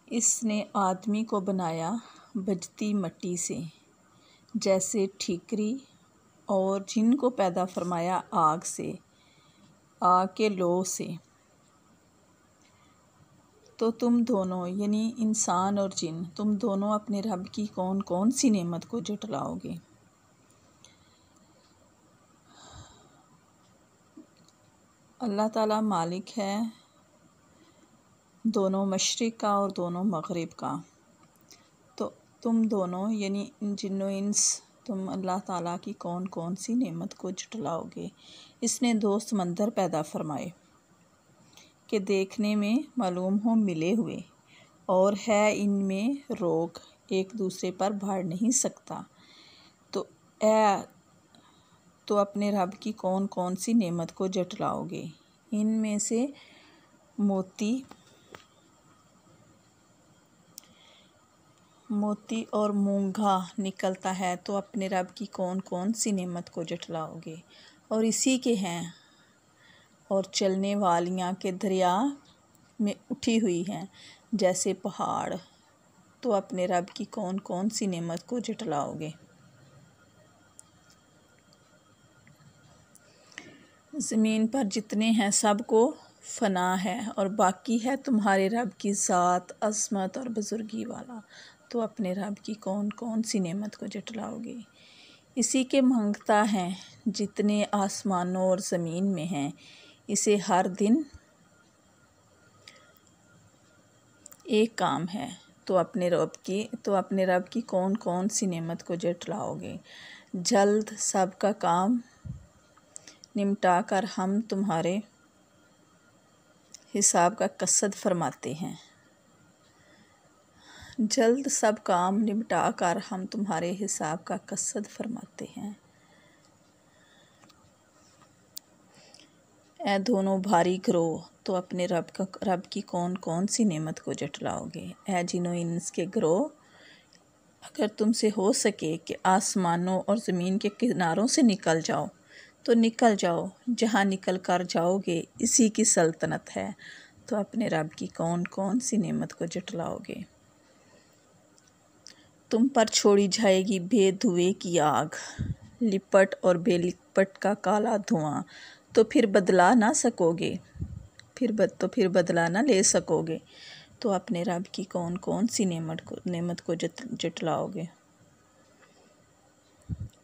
इसने आदमी को बनाया बजती मिट्टी से जैसे ठीकरी, और जिन को पैदा फरमाया आग के लौ से। तो तुम दोनों यानी इंसान और जिन, तुम दोनों अपने रब की कौन कौन सी नेमत को झुठलाओगे। अल्लाह ताला मालिक है दोनों मशरिक़ का और दोनों मग़रिब का। तो तुम दोनों यानी जिन्नो इंस, तुम अल्लाह ताला की कौन कौन सी नेमत को झुठलाओगे। इसने 2 समंदर पैदा फरमाए कि देखने में मालूम हो मिले हुए, और है इनमें रोग, एक दूसरे पर बढ़ नहीं सकता। तो अपने रब की कौन कौन सी नेमत को झुठलाओगे। इनमें से मोती और मूंगा निकलता है, तो अपने रब की कौन कौन सी नेमत को झुठलाओगे। और इसी के हैं, और चलने वालियाँ के दरिया में उठी हुई हैं जैसे पहाड़, तो अपने रब की कौन कौन सी नेमत को झुठलाओगे। ज़मीन पर जितने हैं सब को फ़ना है, और बाकी है तुम्हारे रब की ज़ात अज़मत और बुज़ुर्गी वाला, तो अपने रब की कौन कौन सी नेमत को झुठलाओगे। इसी के मांगता है जितने आसमानों और ज़मीन में हैं, इसे हर दिन एक काम है, तो अपने रब की कौन कौन सी नेमत को झुठलाओगे। जल्द सब का काम निपटा कर हम तुम्हारे हिसाब का कसद फरमाते हैं। जल्द सब काम निपटा कर हम तुम्हारे हिसाब का कसद फरमाते हैं। ए दोनों भारी गिरोह, तो अपने रब की कौन कौन सी नेमत को झुठलाओगे। ए जिन्नो इंस के गिरोह, अगर तुमसे हो सके कि आसमानों और ज़मीन के किनारों से निकल जाओ तो निकल जाओ, जहाँ निकल कर जाओगे इसी की सल्तनत है, तो अपने रब की कौन कौन सी नेमत को झुठलाओगे। तुम पर छोड़ी जाएगी बेधुए की आग, लिपट और बेलिपट का काला धुआं, तो फिर बदला ना सकोगे, फिर बदला ना ले सकोगे। तो अपने रब की कौन कौन सी नेमत को जटलाओगे।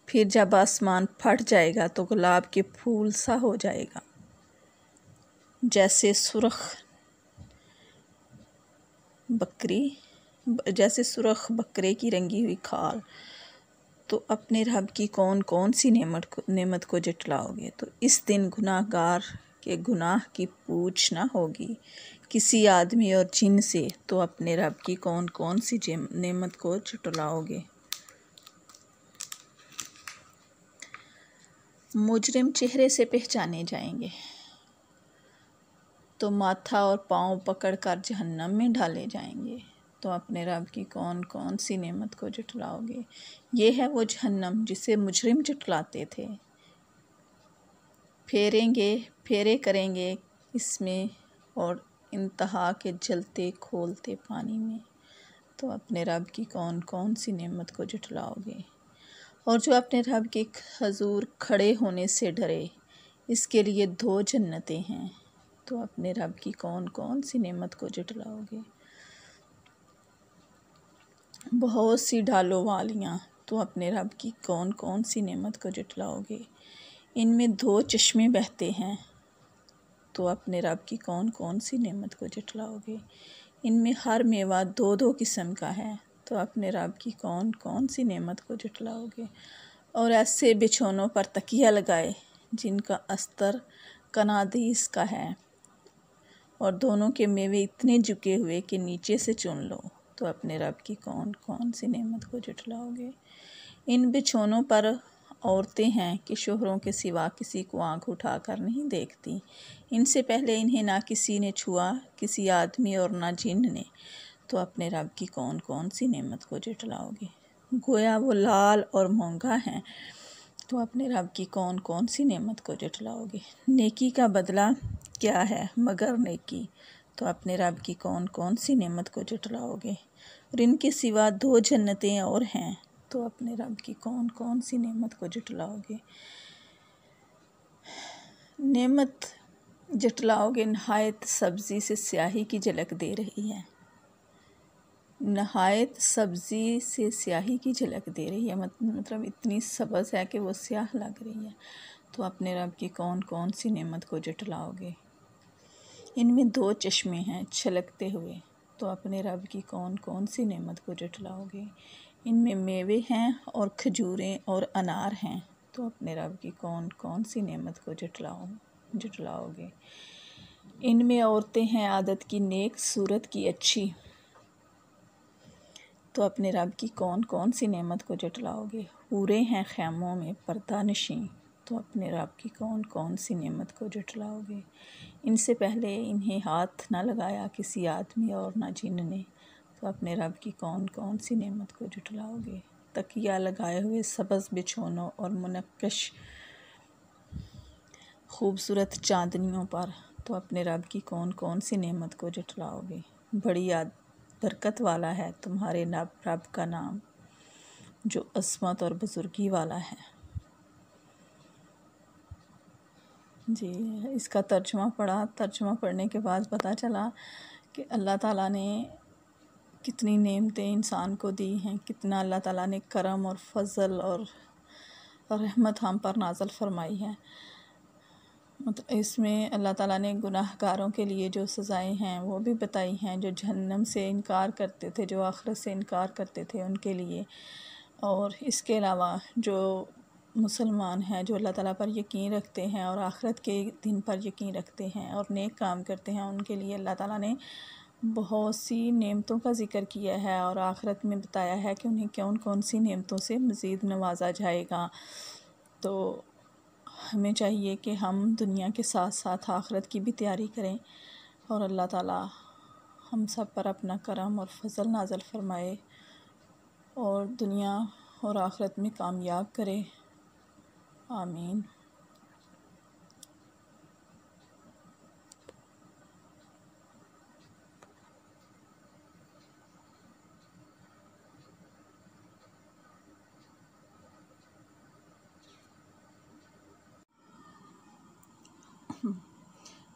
फिर जब आसमान फट जाएगा तो गुलाब के फूल सा हो जाएगा, जैसे सुरख बकरे की रंगी हुई खाल। तो अपने रब की कौन कौन सी नेमत को जटलाओगे। तो इस दिन गुनाहगार के गुनाह की पूछ ना होगी किसी आदमी और जिन से। तो अपने रब की कौन कौन सी नेमत को जटलाओगे। मुजरिम चेहरे से पहचाने जाएंगे तो माथा और पाँव पकड़कर जहन्नम में डाले जाएंगे। तो अपने रब की कौन कौन सी नेमत को जुटलाओगे। ये है वो जहन्नम जिसे मुजरिम जुटलाते थे। फेरे करेंगे इसमें और इंतहा के जलते खोलते पानी में। तो अपने रब की कौन कौन सी नेमत को जुटलाओगे। और जो अपने रब के हजूर खड़े होने से डरे, इसके लिए 2 जन्नतें हैं। तो अपने रब की कौन कौन सी नेमत को जुटलाओगे। बहुत सी ढालों वालियाँ। तो अपने रब की कौन कौन सी नेमत को जुटलाओगे। इनमें 2 चश्मे बहते हैं। तो अपने रब की कौन कौन सी नेमत को जुटलाओगे। इनमें हर मेवा 2-2 किस्म का है। तो अपने रब की कौन कौन सी नेमत को जुटलाओगे। और ऐसे बिछौनों पर तकिया लगाए जिनका अस्तर कनादीस का है और दोनों के मेवे इतने झुके हुए कि नीचे से चुन लो। तो अपने रब की कौन कौन सी नेमत को जुटलाओगे। इन बिछौनों पर औरतें हैं कि शोहरों के सिवा किसी को आंख उठाकर नहीं देखती। इनसे पहले इन्हें ना किसी ने छुआ, किसी आदमी और ना जिन ने। तो अपने रब की कौन कौन सी नेमत को जुटलाओगे। गोया वो लाल और महंगा है। तो अपने रब की कौन कौन सी नेमत को जुटलाओगे। नेकी का बदला क्या है मगर नेकी। तो अपने रब की कौन कौन सी नेमत को जुटलाओगे। और इनके सिवा 2 जन्नतें और हैं। तो अपने रब की कौन कौन सी नेमत को जुटलाओगे। नेमत जुटलाओगे नहायत सब्ज़ी से स्याही की झलक दे रही है। नहायत सब्ज़ी से स्याही की झलक दे रही है, मतलब इतनी सब्ज़ है कि वो स्याह लग रही है। तो अपने रब की कौन कौन सी नेमत को जुटलाओगे। इनमें 2 चश्मे हैं छलकते हुए। तो अपने रब की कौन कौन सी नेमत को जुटलाओगे। इनमें मेवे हैं और खजूरें और अनार हैं। तो अपने रब की कौन कौन सी नेमत को जुटलाओगे। इनमें औरतें हैं आदत की नेक, सूरत की अच्छी। तो अपने रब की कौन कौन सी नेमत को जुटलाओगे। हूरें हैं खैमों में पर्दा नशीं। तो अपने रब की कौन कौन सी नेमत को जुटलाओगे। इनसे पहले इन्हें हाथ ना लगाया किसी आदमी और ना जिन ने। तो अपने रब की कौन कौन सी नेमत को जुटलाओगे। तकिया लगाए हुए सब्ज़ बिछौनों और मुनक्कश खूबसूरत चांदनियों पर। तो अपने रब की कौन कौन सी नेमत को जुटलाओगे। बड़ी बरकत वाला है तुम्हारे रब का नाम, जो अस्मत और बुजुर्गी वाला है। जी, इसका तर्जुमा पढ़ा। तर्जुमा पढ़ने के बाद पता चला कि अल्लाह ताला ने कितनी नेमतें इंसान को दी हैं, कितना अल्लाह ताला ने करम और फजल और रहमत हम पर नाज़िल फरमाई है। मतलब इसमें अल्लाह ताला ने गुनाहगारों के लिए जो सज़ाएं हैं वो भी बताई हैं, जो जहन्नम से इनकार करते थे, जो आखिरत से इनकार करते थे उनके लिए। और इसके अलावा जो मुसलमान हैं, जो अल्लाह ताला पर यकीन रखते हैं और आखिरत के दिन पर यकीन रखते हैं और नेक काम करते हैं, उनके लिए अल्लाह ताला ने बहुत सी नेमतों का ज़िक्र किया है और आखिरत में बताया है कि उन्हें कौन कौन सी नेमतों से मज़ीद नवाजा जाएगा। तो हमें चाहिए कि हम दुनिया के साथ साथ आखिरत की भी तैयारी करें और अल्लाह ताला हम सब पर अपना करम और फजल नाज़िल फरमाए और दुनिया और आखिरत में कामयाब करे। आमीन।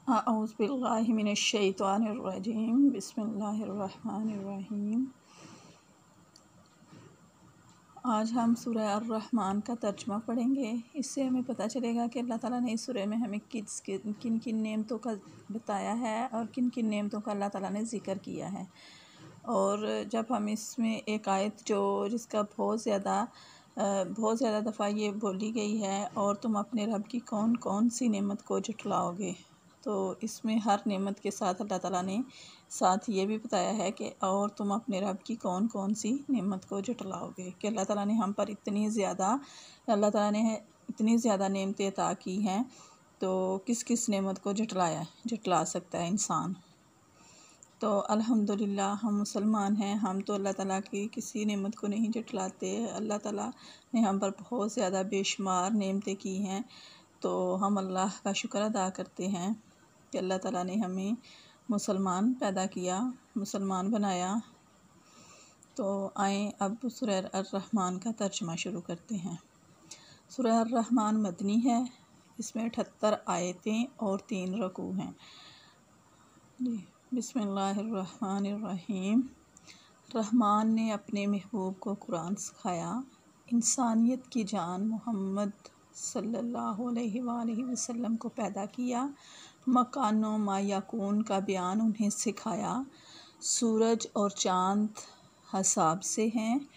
अऊज़ु बिल्लाहि मिनश्शैतानिर्रजीम बिस्मिल्लाहिर्रहमानिर्रहीम। आज हम सूरह अर्रहमान का तर्जुमा पढ़ेंगे। इससे हमें पता चलेगा कि अल्लाह ताला ने इस सूरह में हमें किन किन नेमतों का बताया है और किन किन नेमतों का अल्लाह ताला ने ज़िक्र किया है। और जब हम इसमें एक आयत जिसका बहुत ज़्यादा दफ़ा ये बोली गई है, और तुम अपने रब की कौन कौन सी नेमत को झुठलाओगे, तो इसमें हर नेमत के साथ अल्लाह ताला ने साथ ये भी बताया है कि और तुम अपने रब की कौन कौन सी नेमत को झुठलाओगे, कि अल्लाह ताला ने हम पर इतनी ज़्यादा नेमतें अता की हैं, तो किस किस नेमत को झुठला सकता है इंसान। तो अल्हम्दुलिल्लाह हम मुसलमान हैं, हम तो अल्लाह ताला की किसी नेमत को नहीं झुठलाते। अल्लाह ताला ने हम पर बहुत ज़्यादा बेशुमार नेमतें की हैं, तो हम अल्लाह का शुक्र अदा करते हैं कि अल्लाह ताला ने हमें मुसलमान पैदा किया, मुसलमान बनाया। तो आए अब सूरह अर्रहमान का तर्जुमा शुरू करते हैं। सूरह अर्रहमान मदनी है, इसमें 78 आयतें और 3 रकू हैं। जी, बिस्मिल्लाहिर्रहमानिर्रहीम। रहमान ने अपने महबूब को कुरान सिखाया, इंसानियत की जान मोहम्मद सल्लल्लाहु अलैहि वसल्लम को पैदा किया, मकानो मा याकून का बयान उन्हें सिखाया। सूरज और चाँद हिसाब से हैं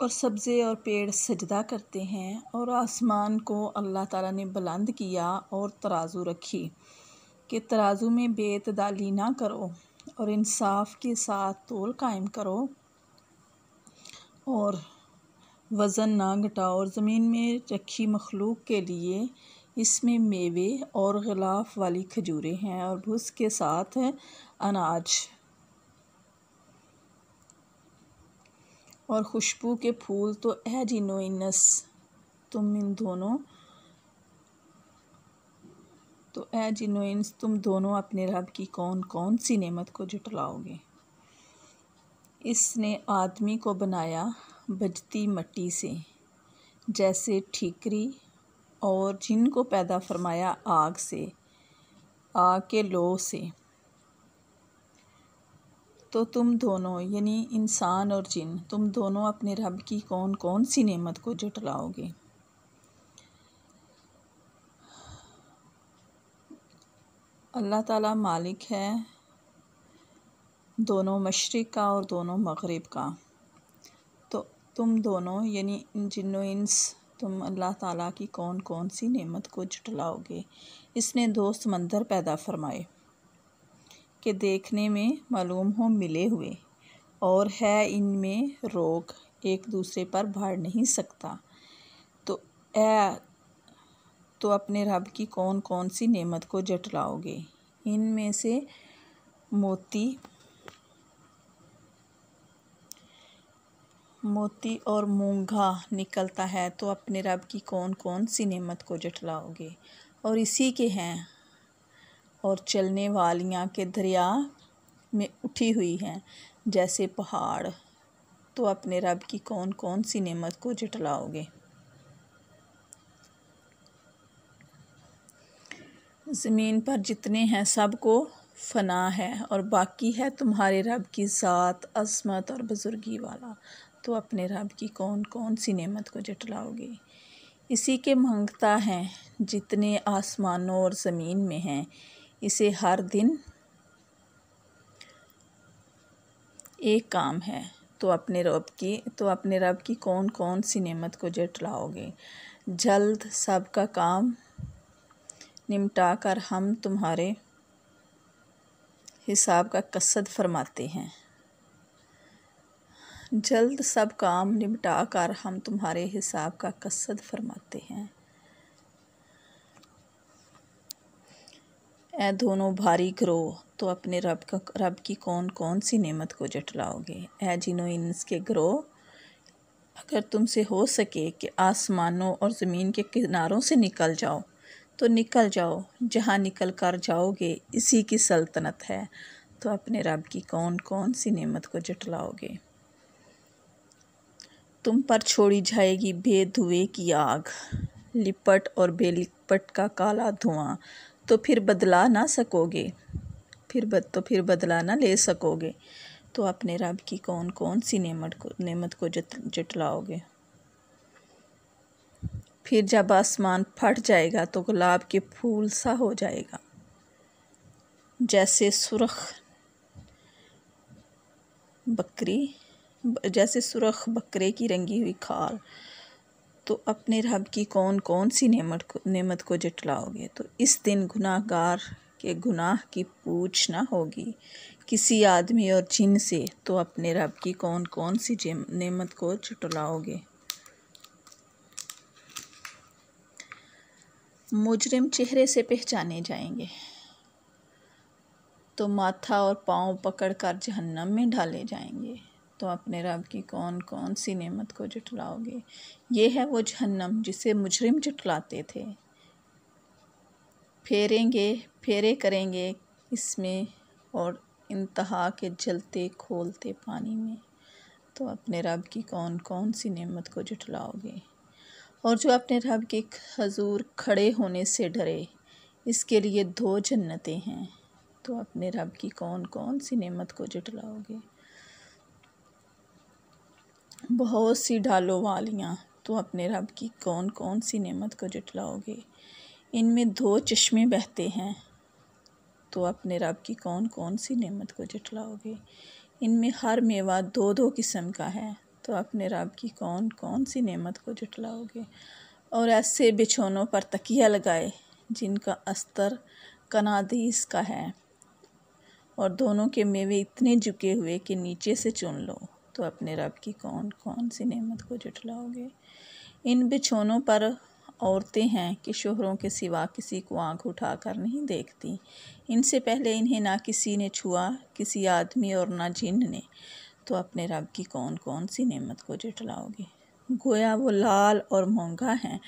और सब्ज़े और पेड़ सजदा करते हैं, और आसमान को अल्लाह ताला ने बुलंद किया और तराजू रखी कि तराजू में बेतदाली ना करो, और इंसाफ के साथ तोल कायम करो और वज़न ना घटाओ। और ज़मीन में रखी मखलूक के लिए इसमें मेवे और ग़िलाफ़ वाली खजूरें हैं, और भूस के साथ अनाज और खुशबू के फूल। तो ए जिन्नो इन्स तुम दोनों अपने रब की कौन कौन सी नेमत को झुठलाओगे। इसने आदमी को बनाया बजती मिट्टी से जैसे ठीकरी, और जिन को पैदा फरमाया आग के लौ से। तो तुम दोनों यानी इंसान और जिन, तुम दोनों अपने रब की कौन कौन सी नेमत को झुठलाओगे। अल्लाह ताला मालिक है दोनों मशरिक़ का और दोनों मग़रिब का। तो तुम दोनों यानी जिन्नो इंस, तुम अल्लाह ताला की कौन कौन सी नेमत को झुठलाओगे। इसने 2 समंदर पैदा फरमाए कि देखने में मालूम हो मिले हुए, और है इनमें रोग, एक दूसरे पर बढ़ नहीं सकता। तो अपने रब की कौन कौन सी नेमत को झुठलाओगे। इनमें से मोती और मूंगा निकलता है, तो अपने रब की कौन कौन सी नेमत को झुठलाओगे। और इसी के हैं और चलने वालियाँ के दरिया में उठी हुई हैं जैसे पहाड़, तो अपने रब की कौन कौन सी नेमत को झुठलाओगे। ज़मीन पर जितने हैं सब को फ़ना है, और बाकी है तुम्हारे रब की ज़ात अज़मत और बुज़ुर्गी वाला, तो अपने रब की कौन कौन सी नेमत को झुठलाओगे। इसी के मांगता है जितने आसमानों और ज़मीन में हैं, इसे हर दिन एक काम है, तो अपने रब की कौन कौन सी नेमत को झुठलाओगे। जल्द सबका काम निमटा कर हम तुम्हारे हिसाब का कसद फरमाते हैं। जल्द सब काम निपटा कर हम तुम्हारे हिसाब का कसद फरमाते हैं। ए दोनों भारी ग्रोह, तो अपने रब की कौन कौन सी नेमत को झुठलाओगे। ए जिन्नो इंस के ग्रोह, अगर तुमसे हो सके कि आसमानों और ज़मीन के किनारों से निकल जाओ तो निकल जाओ, जहाँ निकल कर जाओगे इसी की सल्तनत है, तो अपने रब की कौन कौन सी नेमत को झुठलाओगे। तुम पर छोड़ी जाएगी बेधुए की आग, लिपट और बेलिपट का काला धुआं, तो फिर बदला ना सकोगे, फिर बदला ना ले सकोगे। तो अपने रब की कौन कौन सी नेमत को जटलाओगे। फिर जब आसमान फट जाएगा तो गुलाब के फूल सा हो जाएगा, जैसे सुरख बकरे की रंगी हुई खाल। तो अपने रब की कौन कौन सी नेमत को जटलाओगे। तो इस दिन गुनाहगार के गुनाह की पूछ ना होगी किसी आदमी और जिन से। तो अपने रब की कौन कौन सी नेमत को जटलाओगे। मुजरिम चेहरे से पहचाने जाएंगे, तो माथा और पाँव पकड़कर जहन्नम में डाले जाएंगे। तो अपने रब की कौन कौन सी नेमत को जटलाओगे। ये है वो जहन्नम जिसे मुजरिम जटलाते थे। फेरे करेंगे इसमें और इंतहा के जलते खोलते पानी में। तो अपने रब की कौन कौन सी नेमत को जटलाओगे। और जो अपने रब के हजूर खड़े होने से डरे, इसके लिए 2 जन्नतें हैं। तो अपने रब की कौन कौन सी नेमत को जटलाओगे। बहुत सी ढालों वालियाँ। तो अपने रब की कौन कौन सी नेमत को जटलाओगे। इनमें 2 चश्मे बहते हैं। तो अपने रब की कौन कौन सी नेमत को जटलाओगे। इनमें हर मेवा 2-2 किस्म का है। तो अपने रब की कौन कौन सी नेमत को जटलाओगे। और ऐसे बिछौनों पर तकिया लगाए जिनका अस्तर कनादीस का है और दोनों के मेवे इतने झुके हुए कि नीचे से चुन लो। तो अपने रब की कौन कौन सी नेमत को जटलाओगे। इन बिछौनों पर औरतें हैं कि शोहरों के सिवा किसी को आंख उठाकर नहीं देखती। इनसे पहले इन्हें ना किसी ने छुआ, किसी आदमी और ना जिन ने। तो अपने रब की कौन कौन सी नेमत को जटलाओगे। गोया वो लाल और महंगा है।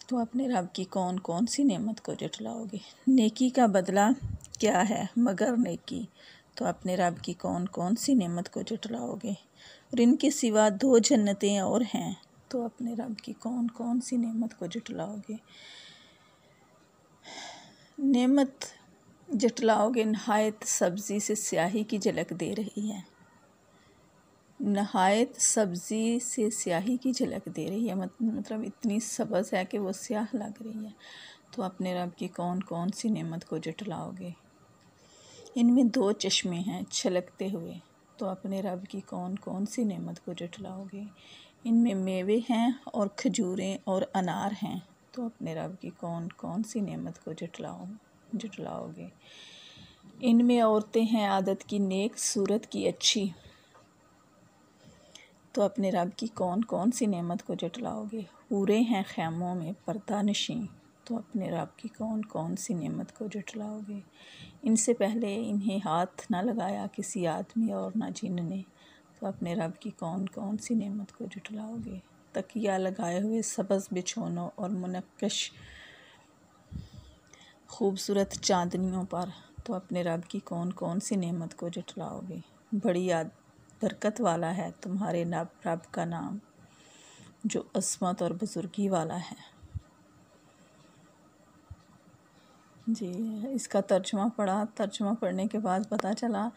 तो अपने रब की कौन कौन सी नेमत को जटलाओगे। नेकी का बदला क्या है मगर नेकी। तो अपने रब की कौन कौन सी नेमत को जटलाओगे। और इनके सिवा 2 जन्नतें और हैं। तो अपने रब की कौन कौन सी नेमत को जटलाओगे। नेमत जटलाओगे नहायत सब्ज़ी से स्याही की झलक दे रही है। नहायत सब्ज़ी से स्याही की झलक दे रही है, मतलब इतनी सब्ज़ है कि वो स्याह लग रही है। तो अपने रब की कौन कौन सी नेमत को जटलाओगे। इनमें 2 चश्मे हैं छलकते हुए। तो अपने रब की कौन कौन सी नेमत को जटलाओगे। इनमें मेवे हैं और खजूरें और अनार हैं। तो अपने रब की कौन कौन सी नेमत को जटलाओगे। इनमें औरतें हैं आदत की नेक, सूरत की अच्छी। तो अपने रब की कौन कौन सी नेमत को जटलाओगे। पूरे हैं खैमों में पर्दा नशीं। तो अपने रब की कौन कौन सी नेमत को जटलाओगे। इनसे पहले इन्हें हाथ ना लगाया किसी आदमी और ना जिन ने। तो अपने रब की कौन कौन सी नेमत को जटलाओगे। तकिया लगाए हुए सब्ज़ बिछौनों और मुनक्कश खूबसूरत चांदनियों पर। तो अपने रब की कौन कौन सी नेमत को जटलाओगे। बड़ी बरकत वाला है तुम्हारे रब का नाम, जो अस्मत और बुजुर्गी वाला है। जी, इसका तर्जुमा पढ़ा। तर्जुमा पढ़ने के बाद पता चला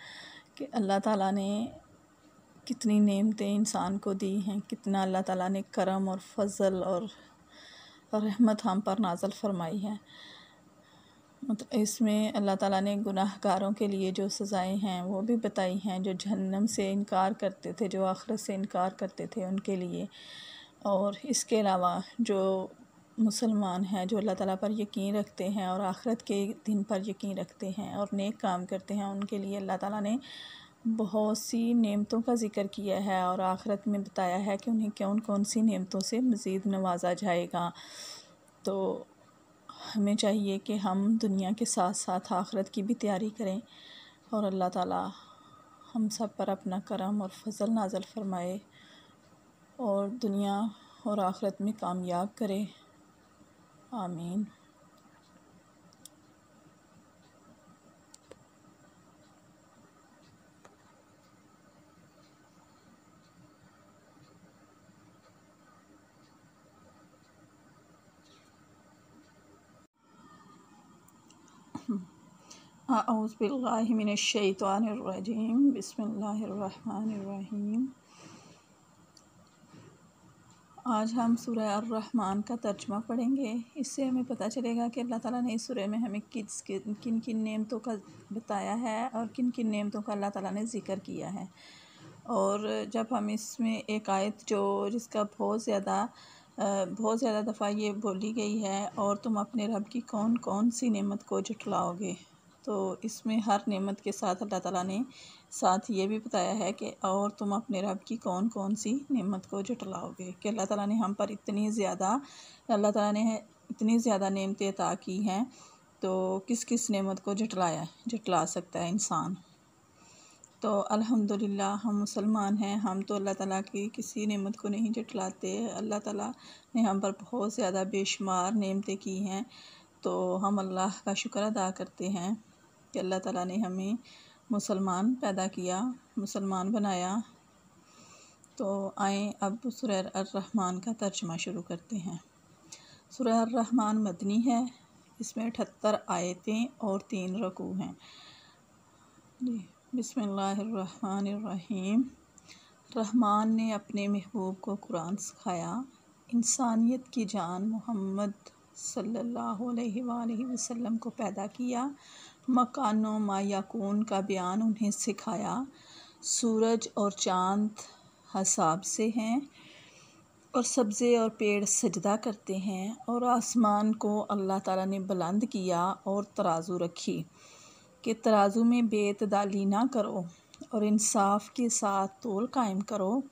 कि अल्लाह ताला ने कितनी नेमतें इंसान को दी हैं, कितना अल्लाह ताला ने करम और फजल और रहमत हम पर नाज़िल फरमाई है। मतलब इसमें अल्लाह ताला ने गुनाहगारों के लिए जो सज़ाएं हैं वो भी बताई हैं, जो जहन्नम से इनकार करते थे, जो आखिरत से इनकार करते थे उनके लिए। और इसके अलावा जो मुसलमान हैं, जो अल्लाह ताला पर यकीन रखते हैं और आखिरत के दिन पर यकीन रखते हैं और नेक काम करते हैं, उनके लिए अल्लाह ताला ने बहुत सी नेमतों का ज़िक्र किया है और आखिरत में बताया है कि उन्हें कौन कौन सी नेमतों से मज़ीद नवाजा जाएगा। तो हमें चाहिए कि हम दुनिया के साथ साथ आखिरत की भी तैयारी करें और अल्लाह ताला हम सब पर अपना करम और फजल नाज़िल फरमाए और दुनिया और आखिरत में कामयाब करे। आमीन। अऊज़ु बिल्लाहि मिनश्शैतानिर्रजीम बिस्मिल्लाहिर्रहमानिर्रहीम। आज हम सूरह अर्रहमान का तर्जुमा पढ़ेंगे। इससे हमें पता चलेगा कि अल्लाह ताला ने इस सूरह में हमें किन किन नेमतों का बताया है और किन किन नेमतों का अल्लाह ताला ने ज़िक्र किया है। और जब हम इसमें एक आयत जिसका बहुत ज़्यादा दफ़ा ये बोली गई है, और तुम अपने रब की कौन कौन सी नेमत को झुठलाओगे, तो इसमें हर नेमत के साथ अल्लाह ताला ने साथ ये भी बताया है कि और तुम अपने रब की कौन कौन सी नेमत को झुठलाओगे, कि अल्लाह ताला ने हम पर इतनी ज़्यादा नेमतें अता की हैं, तो किस किस नेमत को झुठला सकता है इंसान। तो अल्हम्दुलिल्लाह हम मुसलमान हैं, हम तो अल्लाह ताला की किसी नेमत को नहीं झुठलाते। अल्लाह ताला ने हम पर बहुत ज़्यादा बेशुमार नेमतें की हैं, तो हम अल्लाह का शुक्र अदा करते हैं कि अल्लाह ताला ने हमें मुसलमान पैदा किया, मुसलमान बनाया। तो आए अब सूरह अर्रहमान का तर्जुमा शुरू करते हैं। सूरह अर्रहमान मदनी है, इसमें 78 आयतें और 3 रकू हैं। बिस्मिल्लाहिर्रहमानिर्रहीम। रहमान ने अपने महबूब को कुरान सिखाया। इंसानियत की जान मोहम्मद सल्लल्लाहु अलैहि वसल्लम को पैदा किया। मकानो मा यकून का बयान उन्हें सिखाया। सूरज और चाँद हिसाब से हैं, और सब्ज़े और पेड़ सजदा करते हैं। और आसमान को अल्लाह ताला ने बुलंद किया और तराजू रखी कि तराजू में बेतदाली ना करो, और इंसाफ के साथ तोल कायम करो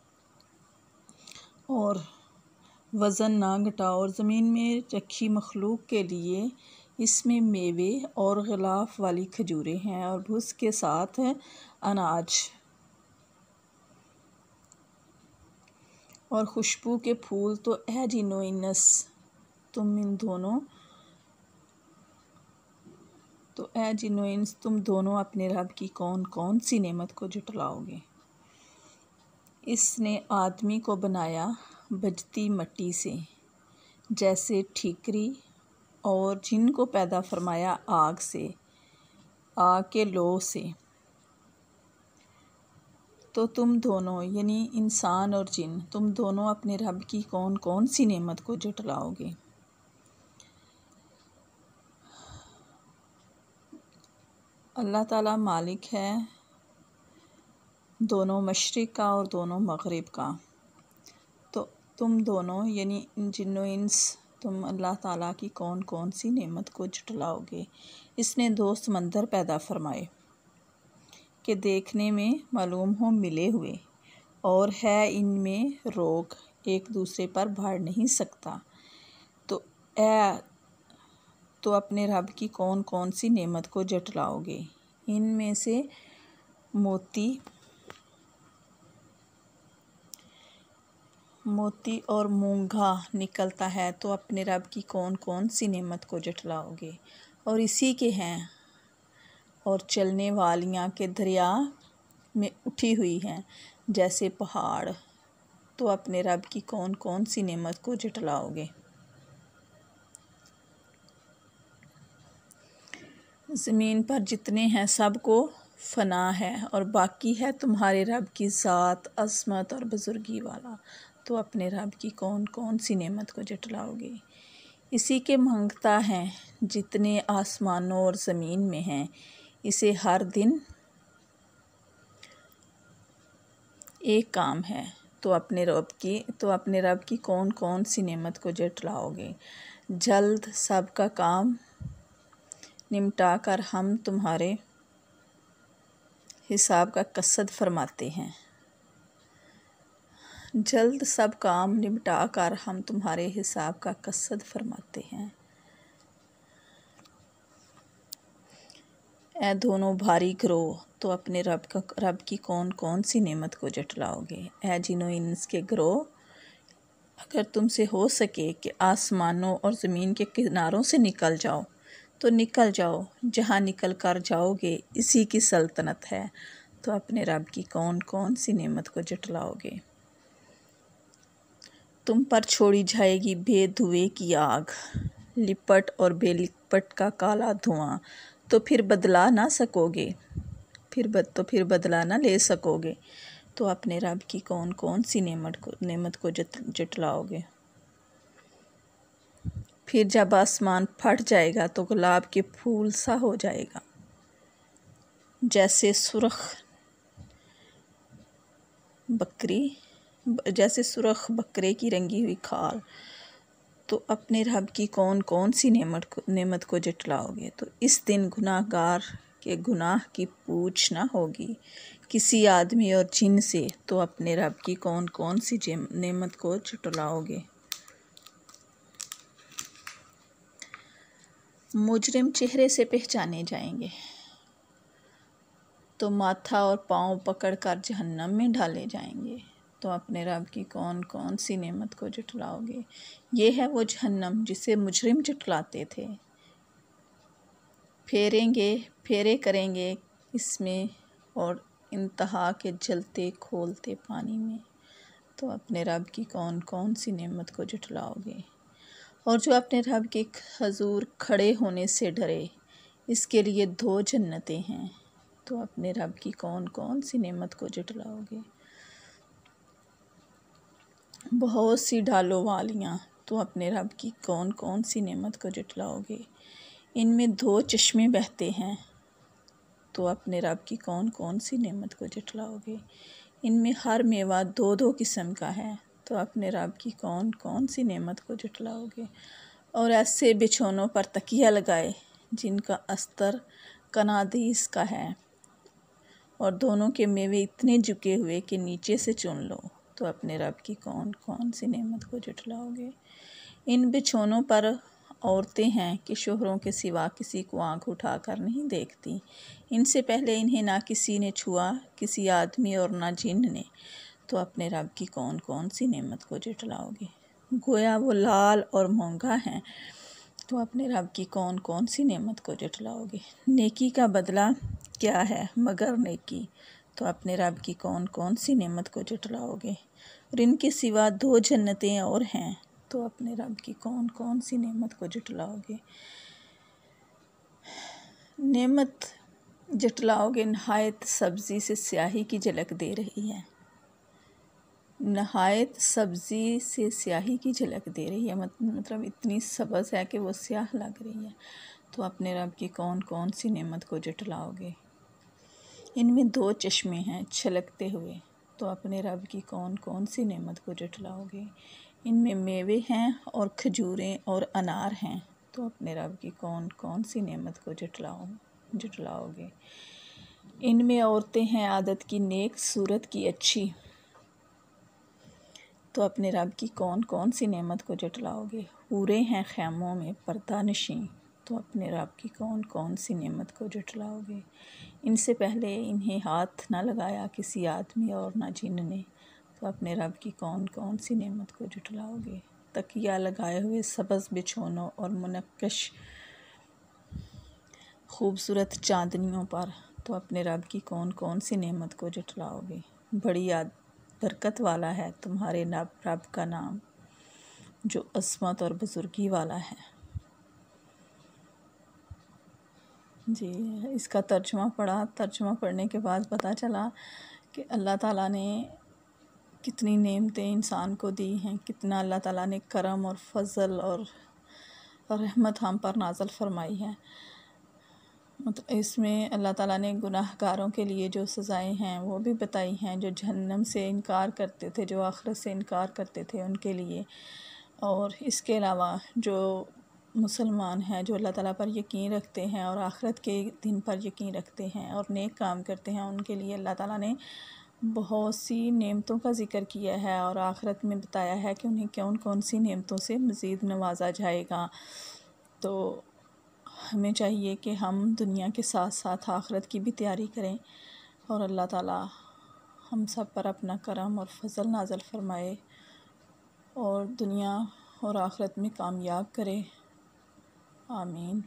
और वज़न ना घटाओ। और ज़मीन में रखी मखलूक के लिए इसमें मेवे और ग़िलाफ़ वाली खजूरें हैं, और भूस के साथ अनाज और खुशबू के फूल। तो ए जिन्नो इन्स तुम दोनों अपने रब की कौन कौन सी नेमत को झुठलाओगे। इसने आदमी को बनाया बजती मिट्टी से जैसे ठीकरी, और जिन को पैदा फरमाया आग के लौ से। तो तुम दोनों यानी इंसान और जिन, तुम दोनों अपने रब की कौन कौन सी नेमत को झुठलाओगे। अल्लाह ताला मालिक है दोनों मशरिक़ का और दोनों मग़रिब का। तो तुम दोनों यानी जिन्नो इंस, तुम अल्लाह ताला की कौन कौन सी नेमत को झुठलाओगे। इसने 2 समंदर पैदा फरमाए कि देखने में मालूम हो मिले हुए, और है इनमें रोक, एक दूसरे पर बढ़ नहीं सकता। तो अपने रब की कौन कौन सी नेमत को झुठलाओगे। इनमें से मोती और मूंगा निकलता है, तो अपने रब की कौन कौन सी नेमत को झुठलाओगे। और इसी के हैं, और चलने वालियाँ के दरिया में उठी हुई हैं जैसे पहाड़, तो अपने रब की कौन कौन सी नेमत को झुठलाओगे। ज़मीन पर जितने हैं सब को फ़ना है, और बाकी है तुम्हारे रब की ज़ात अज़मत और बुज़ुर्गी वाला, तो अपने रब की कौन कौन सी नेमत को झुठलाओगे। इसी के मांगता है जितने आसमानों और ज़मीन में हैं, इसे हर दिन एक काम है, तो अपने रब की कौन कौन सी नेमत को झुठलाओगे। जल्द सबका काम निमटा कर हम तुम्हारे हिसाब का कसद फरमाते हैं। जल्द सब काम निपटा कर हम तुम्हारे हिसाब का कसद फरमाते हैं। ए दोनों भारी ग्रोह, तो अपने रब की कौन कौन सी नेमत को झुठलाओगे। ए जिन्नो इंस के ग्रोह, अगर तुमसे हो सके कि आसमानों और ज़मीन के किनारों से निकल जाओ तो निकल जाओ, जहाँ निकल कर जाओगे इसी की सल्तनत है, तो अपने रब की कौन कौन सी नेमत को झुठलाओगे। तुम पर छोड़ी जाएगी बेधुए की आग, लिपट और बेलिपट का काला धुआं, तो फिर बदला ना सकोगे, फिर बदला ना ले सकोगे। तो अपने रब की कौन कौन सी नेमत को जटलाओगे। फिर जब आसमान फट जाएगा तो गुलाब के फूल सा हो जाएगा, जैसे सुर्ख बकरे की रंगी हुई खाल। तो अपने रब की कौन कौन सी नेमत को जटलाओगे। तो इस दिन गुनाहगार के गुनाह की पूछ ना होगी किसी आदमी और जिन से। तो अपने रब की कौन कौन सी नेमत को जटलाओगे। मुजरिम चेहरे से पहचाने जाएंगे तो माथा और पाँव पकड़कर जहन्नम में डाले जाएंगे। तो अपने रब की कौन कौन सी नेमत को जटलाओगे। ये है वो जहन्नम जिसे मुजरिम जटलाते थे। फेरे करेंगे इसमें और इंतहा के जलते खोलते पानी में। तो अपने रब की कौन कौन सी नेमत को जटलाओगे। और जो अपने रब के हजूर खड़े होने से डरे, इसके लिए 2 जन्नतें हैं। तो अपने रब की कौन कौन सी नेमत को जटलाओगे। बहुत सी ढालों वालियाँ। तो अपने रब की कौन कौन सी नेमत को जटलाओगे। इनमें 2 चश्मे बहते हैं। तो अपने रब की कौन कौन सी नेमत को जटलाओगे। इनमें हर मेवा 2-2 किस्म का है। तो अपने रब की कौन कौन सी नेमत को जटलाओगे। और ऐसे बिछौनों पर तकिया लगाए जिनका अस्तर कनादीस का है और दोनों के मेवे इतने झुके हुए कि नीचे से चुन लो। तो अपने रब की कौन कौन सी नेमत को जटलाओगे। इन बिछौनों पर औरतें हैं कि शोहरों के सिवा किसी को आंख उठाकर नहीं देखती। इनसे पहले इन्हें ना किसी ने छुआ, किसी आदमी और ना जिन ने। तो अपने रब की कौन कौन सी नेमत को जटलाओगे। गोया वो लाल और महंगा है। तो अपने रब की कौन कौन सी नेमत को जटलाओगे। नेकी का बदला क्या है मगर नेकी। तो अपने रब की कौन कौन सी नेमत को जटलाओगे। और इनके सिवा 2 जन्नतें और हैं। तो अपने रब की कौन कौन सी नेमत को जटलाओगे। नेमत जटलाओगे नहायत सब्ज़ी से स्याही की झलक दे रही है। नहायत सब्ज़ी से स्याही की झलक दे रही है, मतलब इतनी सब्ज़ है कि वो स्याह लग रही है। तो अपने रब की कौन कौन सी नेमत को जटलाओगे। इनमें 2 चश्मे हैं छलकते हुए। तो अपने रब की कौन कौन सी नेमत को जटलाओगे। इनमें मेवे हैं और खजूरें और अनार हैं। तो अपने रब की कौन कौन सी नेमत को जटलाओगे। इनमें औरतें हैं आदत की नेक, सूरत की अच्छी। तो अपने रब की कौन कौन सी नेमत को जटलाओगे। हूरें हैं खैमों में पर्दा नशीं। तो अपने रब की कौन कौन सी नेमत को जटलाओगे। इनसे पहले इन्हें हाथ ना लगाया किसी आदमी और ना जिन ने। तो अपने रब की कौन कौन सी नेमत को जटलाओगे। तकिया लगाए हुए सब्ज़ बिछौनों और मुनक्कश खूबसूरत चांदनियों पर। तो अपने रब की कौन कौन सी नेमत को जटलाओगे। बड़ी बरकत वाला है तुम्हारे रब का नाम, जो अस्मत और बुजुर्गी वाला है। जी, इसका तर्जुमा पढ़ा। तर्जुमा पढ़ने के बाद पता चला कि अल्लाह ताला ने कितनी नेमतें इंसान को दी हैं, कितना अल्लाह ताला ने करम और फजल और रहमत हम पर नाज़िल फरमाई है। मतलब इसमें अल्लाह ताला ने गुनाहगारों के लिए जो सज़ाएं हैं वो भी बताई हैं, जो जहन्नम से इनकार करते थे, जो आखिरत से इनकार करते थे उनके लिए। और इसके अलावा जो मुसलमान हैं, जो अल्लाह ताला पर यकीन रखते हैं और आखिरत के दिन पर यकीन रखते हैं और नेक काम करते हैं, उनके लिए अल्लाह ताला ने बहुत सी नेमतों का ज़िक्र किया है और आखिरत में बताया है कि उन्हें कौन कौन सी नेमतों से मज़ीद नवाजा जाएगा। तो हमें चाहिए कि हम दुनिया के साथ साथ आखिरत की भी तैयारी करें और अल्लाह ताला हम सब पर अपना करम और फजल नाज़िल फरमाए और दुनिया और आखिरत में कामयाब करे। आमीन।